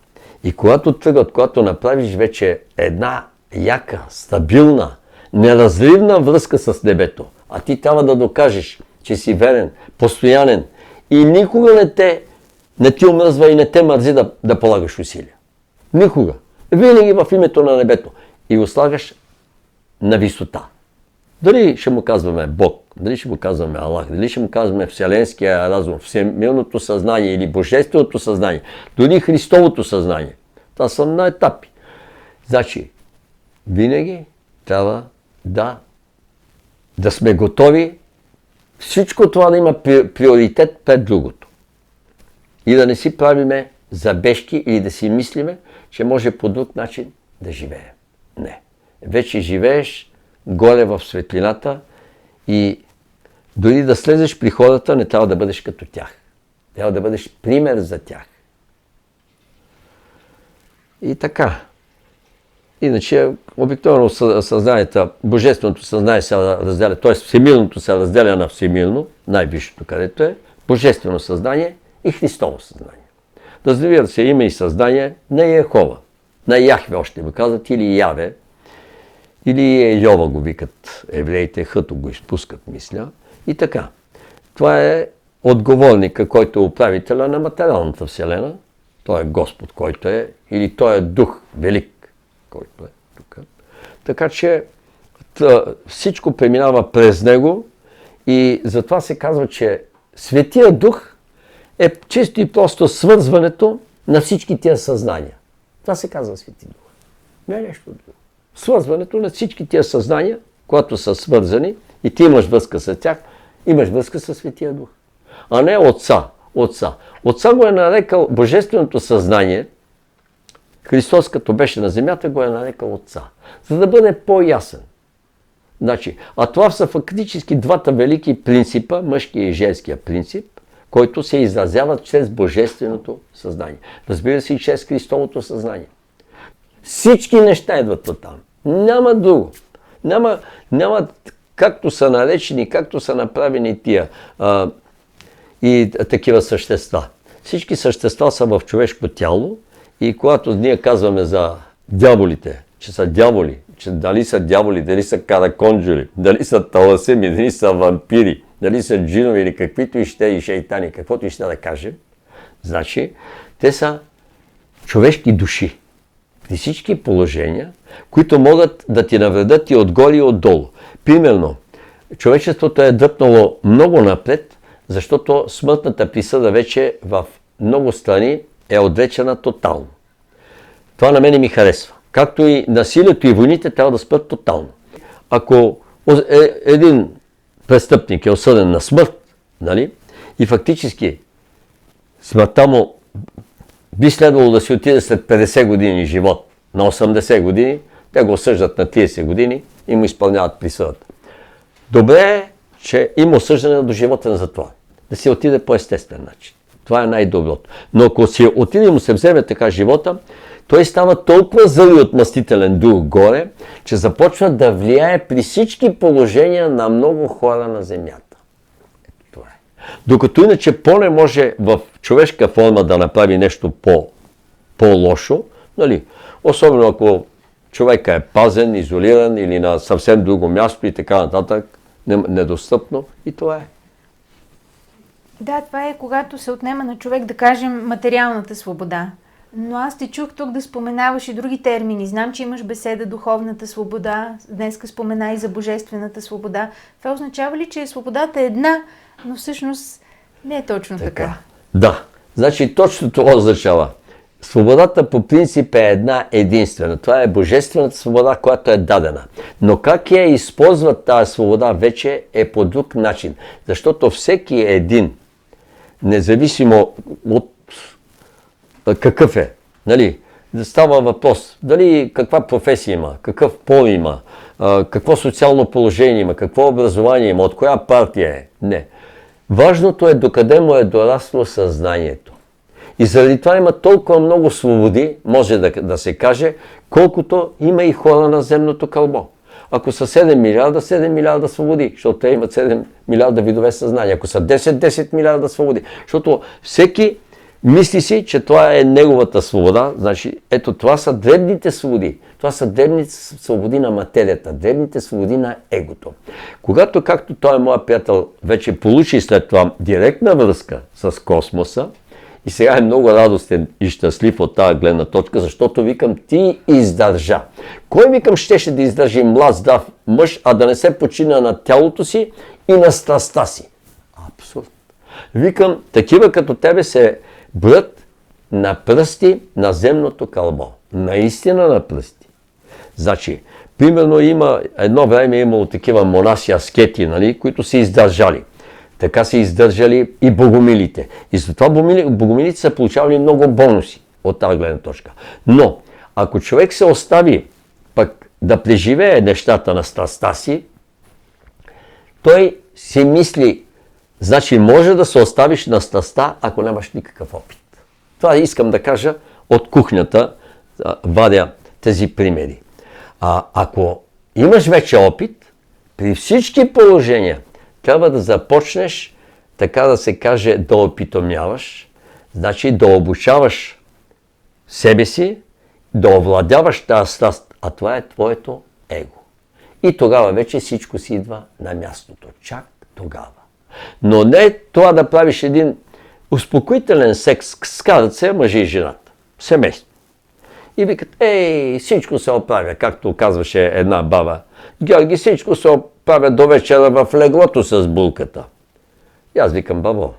И когато тръгват, когато направиш вече една яка, стабилна, неразривна връзка с небето, а ти трябва да докажеш, че си верен, постоянен и никога не ти омръзва и не те мързи да полагаш усилия. Никога. Винаги в името на небето. И го слагаш на висота. Дали ще му казваме Бог, дали ще му казваме Аллах, дали ще му казваме Вселенския разум, всемирното съзнание или Божественото съзнание, дори Христовото съзнание. Това са на етапи. Значи, винаги трябва да сме готови всичко това да има приоритет пред другото. И да не си правиме забежки или да си мислиме, че може по друг начин да живеем. Не. Вече живееш горе в светлината и дори да слезеш при хората, не трябва да бъдеш като тях. Трябва да бъдеш пример за тях. И така. Иначе, обикновено съзнанието, божественото съзнание се разделя, т.е. всемирното се разделя на всемирно, най-висшето където е, божествено съзнание и Христово съзнание. Разбира се, има и съзнание на Йехова, на Яхве още го казват, или Яве, или Йова го викат евреите, Хъто го изпускат, мисля. И така. Това е отговорника, който е управителя на материалната вселена. Той е Господ, който е, или той е Дух Велик, който е тук. Така че всичко преминава през него и затова се казва, че Светия Дух е чисто и просто свързването на всички тия съзнания. Това се казва Свети Дух. Не е нещо друго. Свързването на всички тия съзнания, когато са свързани и ти имаш връзка с тях, имаш връзка с Светия Дух. А не Отца. Отца го е нарекал Божественото съзнание. Христос, като беше на земята, го е нарекал Отца. За да бъде по-ясен. Значи, а това са фактически двата велики принципа, мъжкия и женския принцип, който се изразяват чрез Божественото съзнание. Разбира се и чрез Христовото съзнание. Всички неща идват от там. Няма друго. Няма както са наречени, както са направени тия и такива същества. Всички същества са в човешко тяло и когато ние казваме за дяволите, че са дяволи, че дали са дяволи, дали са караконджули, дали са таласеми, дали са вампири, дали са джинови или каквито и ще и шейтани, каквото и ще да кажем, значи те са човешки души. При всички положения, които могат да ти навредят и отгоре и отдолу. Примерно, човечеството е дръпнало много напред, защото смъртната присъда вече в много страни е отречена тотално. Това на мене ми харесва. Както и насилието и войните трябва да спрат тотално. Ако един престъпник е осъден на смърт, нали, и фактически смъртта му би следвало да си отиде след 50 години живот, на 80 години, те го осъждат на 30 години и му изпълняват присъдата. Добре е, че има осъждане до живота на затвора. Да си отиде по естествен начин. Това е най-доброто. Но ако си отиде и му се вземе така живота, той става толкова зъл и отмъстителен дух горе, че започва да влияе при всички положения на много хора на земята. Ето това е. Докато иначе по-не може в човешка форма да направи нещо по-лошо, нали? Особено ако човека е пазен, изолиран или на съвсем друго място и така нататък, недостъпно, и това е. Да, това е когато се отнема на човек, да кажем, материалната свобода. Но аз те чух тук да споменаваш и други термини. Знам, че имаш беседа духовната свобода, днеска спомена и за божествената свобода. Това означава ли, че свободата е една, но всъщност не е точно така? Да, значи точно това означава. Свободата по принцип е една единствена. Това е божествената свобода, която е дадена. Но как я използват тази свобода вече е по друг начин. Защото всеки един, независимо от какъв е, нали, да става въпрос, дали каква професия има, какъв пол има, какво социално положение има, какво образование има, от коя партия е. Не. Важното е докъде му е дорасло съзнанието. И заради това има толкова много свободи, може да се каже, колкото има и хора на земното кълбо. Ако са 7 милиарда свободи, защото те имат 7 милиарда видове съзнание. Ако са 10 милиарда свободи, защото всеки мисли си, че това е неговата свобода. Значи, ето това са дребните свободи. Това са дребните свободи на материята, дребните свободи на егото. Когато, както той, моят приятел, вече получи след това директна връзка с космоса, и сега е много радостен и щастлив от тази гледна точка, защото викам, ти издържа. Кой, викам, щеше да издържи млад, здрав мъж, а да не се почина на тялото си и на страстта си? Абсурд. Викам, такива като тебе се броят на пръсти на земното кълбо. Наистина на пръсти. Значи, примерно едно време имало такива монаси аскети, нали, които се издържали. Така са издържали и богомилите. И затова богомилите са получавали много бонуси от тази гледна точка. Но, ако човек се остави пък да преживее нещата на страстта си, той си мисли, значи може да се оставиш на страстта, ако нямаш никакъв опит. Това искам да кажа от кухнята, вадя тези примери. Ако имаш вече опит, при всички положения, трябва да започнеш, така да се каже, да опитомяваш, значи да обучаваш себе си, да овладяваш тази страст, а това е твоето его. И тогава вече всичко си идва на мястото. Чак тогава. Но не това да правиш един успокоителен секс, скарат се мъжи и жената, семейство. И викат, всичко се оправя, както казваше една баба. Георги, всичко се оправя до вечера в леглото с булката. И аз викам, бабо,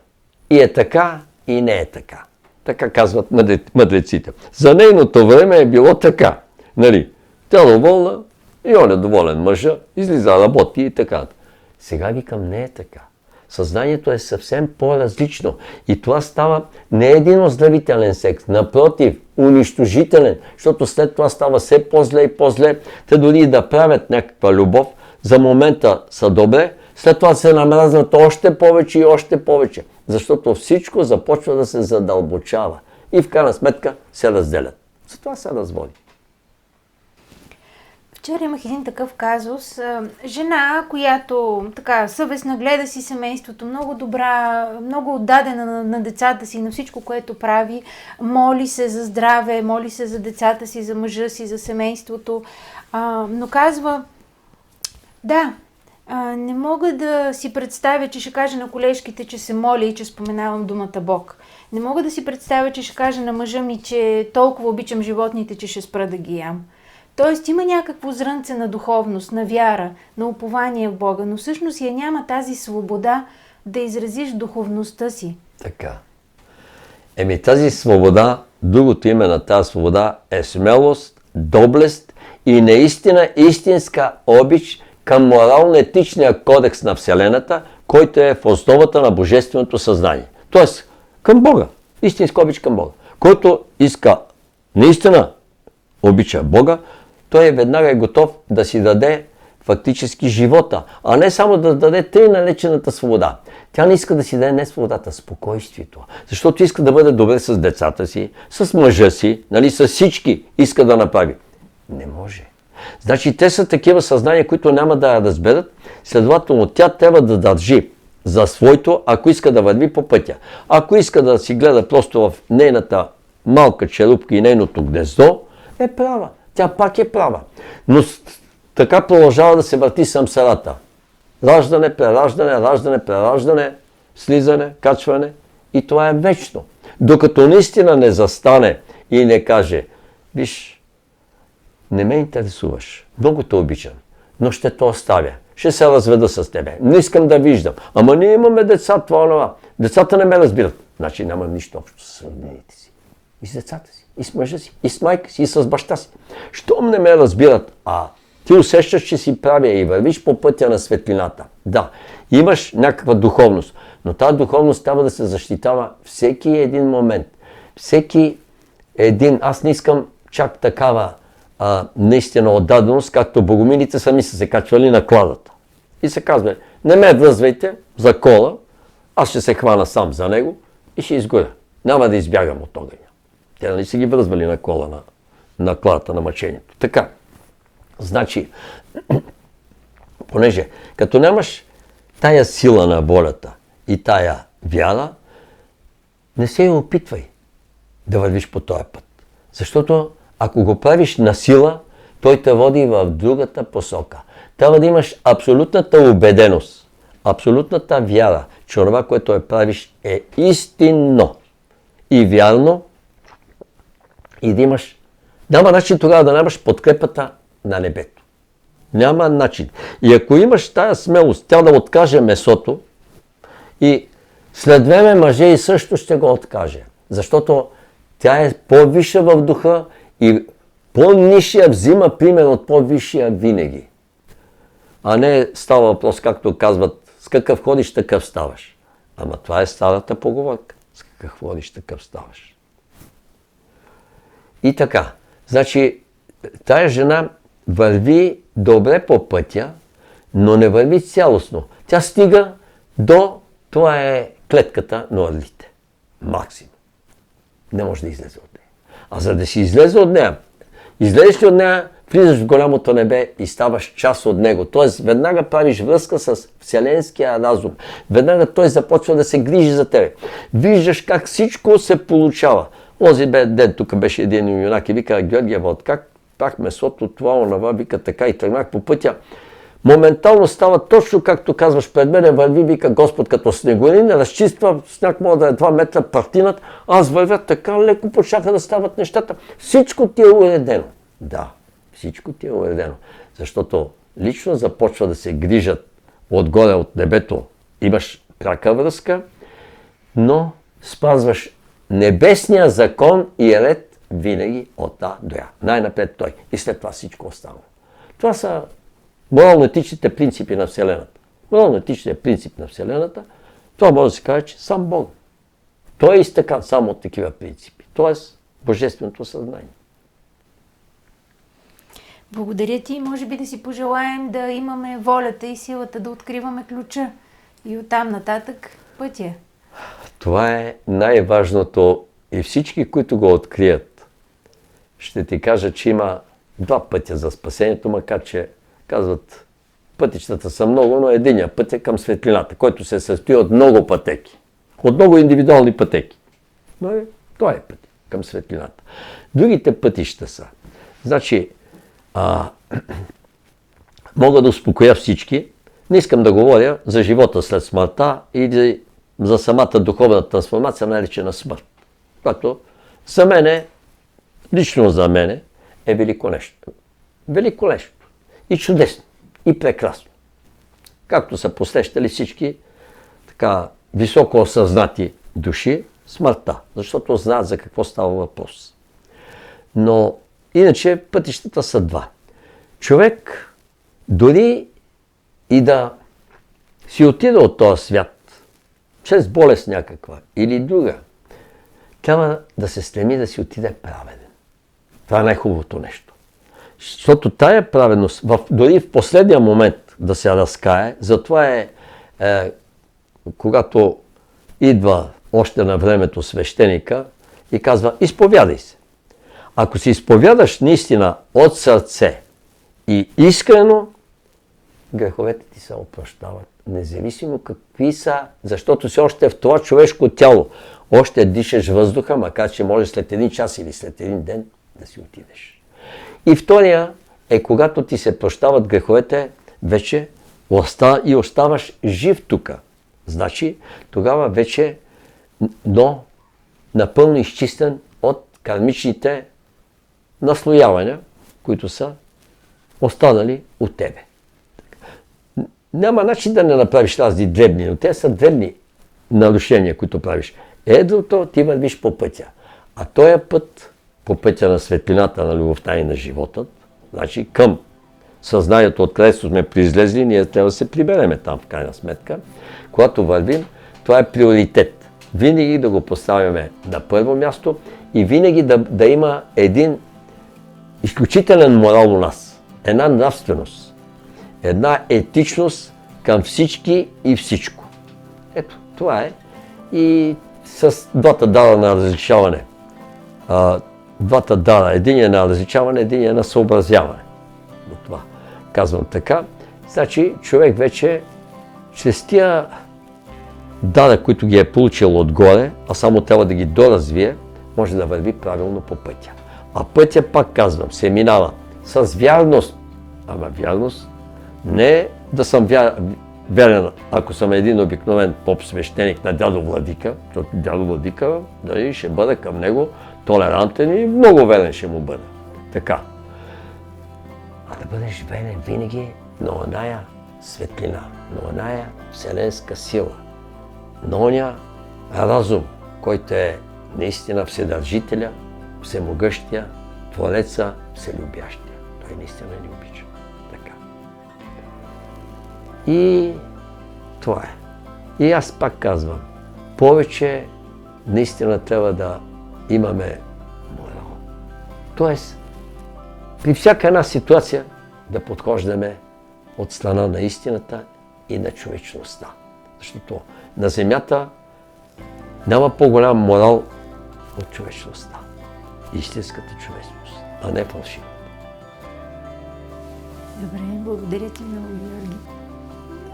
и е така, и не е така. Така казват мъдреците. За нейното време е било така. Нали? Тя доволна и он е доволен мъжа, излиза, работи и така. Сега викам, не е така. Съзнанието е съвсем по-различно. И това става не един оздравителен секс, напротив, унищожителен, защото след това става все по-зле и по-зле. Те дори да правят някаква любов, за момента са добре, след това се намразнат още повече и още повече, защото всичко започва да се задълбочава и в крайна сметка се разделят. Затова се разводи. Вчера имах един такъв казус. Жена, която така съвестна, гледа си семейството, много добра, много отдадена на децата си, на всичко, което прави. Моли се за здраве, моли се за децата си, за мъжа си, за семейството. Но казва, да, не мога да си представя, че ще кажа на колежките, че се моля и че споменавам думата Бог. Не мога да си представя, че ще кажа на мъжа ми, че толкова обичам животните, че ще спра да ги ям. Тоест има някакво зрънце на духовност, на вяра, на упование в Бога, но всъщност я няма тази свобода да изразиш духовността си. Така. Тази свобода, другото име на тази свобода е смелост, доблест и наистина истинска обич към морално-етичния кодекс на Вселената, който е в основата на божественото съзнание. Тоест, към Бога. Истинска обич към Бога. Който иска наистина обича Бога, той веднага е готов да си даде фактически живота, а не само да даде тъй наречената свобода. Тя не иска да си даде не свободата, спокойствието. Защото иска да бъде добре с децата си, с мъжа си, с всички иска да направи. Не може. Значи те са такива съзнания, които няма да я разберат, следователно тя трябва да държи за своето, ако иска да върви по пътя. Ако иска да си гледа просто в нейната малка черупка и нейното гнездо, е права. Тя пак е права. Но така продължава да се върти самсарата. Раждане, прераждане, раждане, прераждане, слизане, качване. И това е вечно. Докато наистина не застане и не каже, виж, не ме интересуваш, много те обичам, но ще те оставя. Ще се разведа с тебе. Не искам да виждам. Ама ние имаме деца, това. Децата не ме разбират. Значи няма нищо общо с родителите си. И с децата си, и с мъжа си, и с майка си, и с баща си. Щом не ме разбират, ти усещаш, че си правя и вървиш по пътя на светлината. Да, имаш някаква духовност, но тази духовност трябва да се защитава всеки един момент. Всеки един, аз не искам чак такава наистина отдаденост, както богомилите сами са се качвали на кладата. И се казва, не ме връзвайте за кола, аз ще се хвана сам за него и ще изгоря. Няма да избягам от огъня. Те нали са ги връзвали на кола на кладата на мъчението. Така. Значи, понеже като нямаш тая сила на волята и тая вяра, не се опитвай да вървиш по този път. Защото ако го правиш на сила, той те води в другата посока. Трябва да имаш абсолютната убеденост, абсолютната вяра, че това, което правиш е истинно и вярно и да имаш... Няма начин тогава да нямаш подкрепата на небето. Няма начин. И ако имаш тая смелост, тя да откаже месото и след време мъже и също ще го откаже. Защото тя е по-висша в духа и по-нисшия взима пример от по-висшия винаги. А не става въпрос, както казват, с какъв ходиш, такъв ставаш. Ама това е старата поговорка. С какъв ходиш, такъв ставаш. И така. Значи, тая жена върви добре по пътя, но не върви цялостно. Тя стига до, това е клетката на орлите. Максимум. Не може да излезе от нея. А за да си излезе от нея, излезеш ли от нея, влизаш в голямото небе и ставаш част от него. Тоест, веднага правиш връзка с вселенския разум. Веднага той започва да се грижи за тебе. Виждаш как всичко се получава. Онзи ден тук беше един юнак и вика, Георгиева, как пах месото, това, онова, вика така и тръгнах по пътя. Моментално става точно както казваш пред мене, върви, вика Господ като снегорин, разчиства, сняг може да е 2 метра партинат, аз вървя така леко, почнаха да стават нещата. Всичко ти е уредено. Да, всичко ти е уредено. Защото лично започва да се грижат отгоре от небето. Имаш пряка връзка, но спазваш небесния закон и ред винаги от А до Я. Най-напред той. И след това всичко останало. Това са морално-етичните принципи на Вселената. Морално-етичният принцип на Вселената, това може да се каже, че сам Бог. Той е изтъкан само от такива принципи. Тоест, божественото съзнание. Благодаря ти. Може би да си пожелаем да имаме волята и силата да откриваме ключа. И оттам нататък пътя. Това е най-важното и всички, които го открият, ще ти кажа, че има два пътя за спасението, макар че казват, пътищата са много, но единия път е към светлината, който се състои от много пътеки. От много индивидуални пътеки. Но той е път към светлината. Другите пътища са. Значи, мога да успокоя всички. Не искам да говоря за живота след смъртта или за самата духовна трансформация, наречена смърт. Което за мене, лично за мене, е велико нещо. Велико нещо. И чудесно. И прекрасно. Както са посрещали всички така високо осъзнати души, смъртта. Защото знаят за какво става въпрос. Но иначе пътищата са два. Човек дори и да си отида от този свят, чрез болест някаква или друга, трябва да се стреми да си отиде праведен. Това е най-хубавото нещо. Защото тая праведност, дори в последния момент да се разкае, затова когато идва още на времето свещеника и казва, изповядай се. Ако си изповядаш наистина от сърце и искрено, греховете ти се опрощават. Независимо какви са, защото си още в това човешко тяло. Още дишаш въздуха, макар че може след един час или след един ден да си отидеш. И втория е, когато ти се прощават греховете, вече и оставаш жив тук. Значи, тогава вече, но напълно изчистен от кармичните наслоявания, които са останали от тебе. Няма начин да не направиш разни дребни, но те са дребни нарушения, които правиш. Едрото ти вървиш по пътя. А този път, по пътя на светлината, на любовта и на живота, значи към съзнанието, откъдето сме произлезли, ние трябва да се прибереме там, в крайна сметка. Когато вървим, това е приоритет. Винаги да го поставяме на първо място и винаги да има един изключителен морал у нас. Една нравственост. Една етичност към всички и всичко. Ето, това е. И с двата дара на различаване. Двата дара. Един е на различаване, един е на съобразяване. До това казвам така. Значи, човек вече чрез тия дара, които ги е получил отгоре, а само трябва да ги доразвие, може да върви правилно по пътя. А пътя, пак казвам, се минава с вярност. Ама вярност не е да съм верен, ако съм един обикновен поп-свещеник на дядо Владика, защото дядо Владика ще бъде към него толерантен и много верен ще му бъде. Така. А да бъдеш верен винаги на оная светлина, на оная вселенска сила, на оня разум, който е наистина Вседържителя, Всемогъщия, Твореца, Вселюбящия. Той наистина ни обича. Така. И това е. И аз пак казвам, повече наистина трябва да имаме морал. Тоест, при всяка една ситуация да подхождаме от страна на истината и на човечността. Защото на земята няма по-голям морал от човечността. Истинската човечност, а не фалшивата. Добре, благодаря ти много, Георги.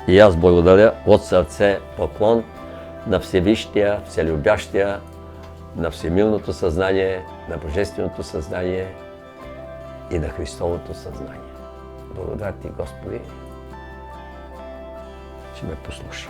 И аз благодаря от сърце поклон на Всевищия, Вселюбящия, на Всемилното съзнание, на Божественото съзнание и на Христовото съзнание. Благодаря ти, Господи, че ме послуша.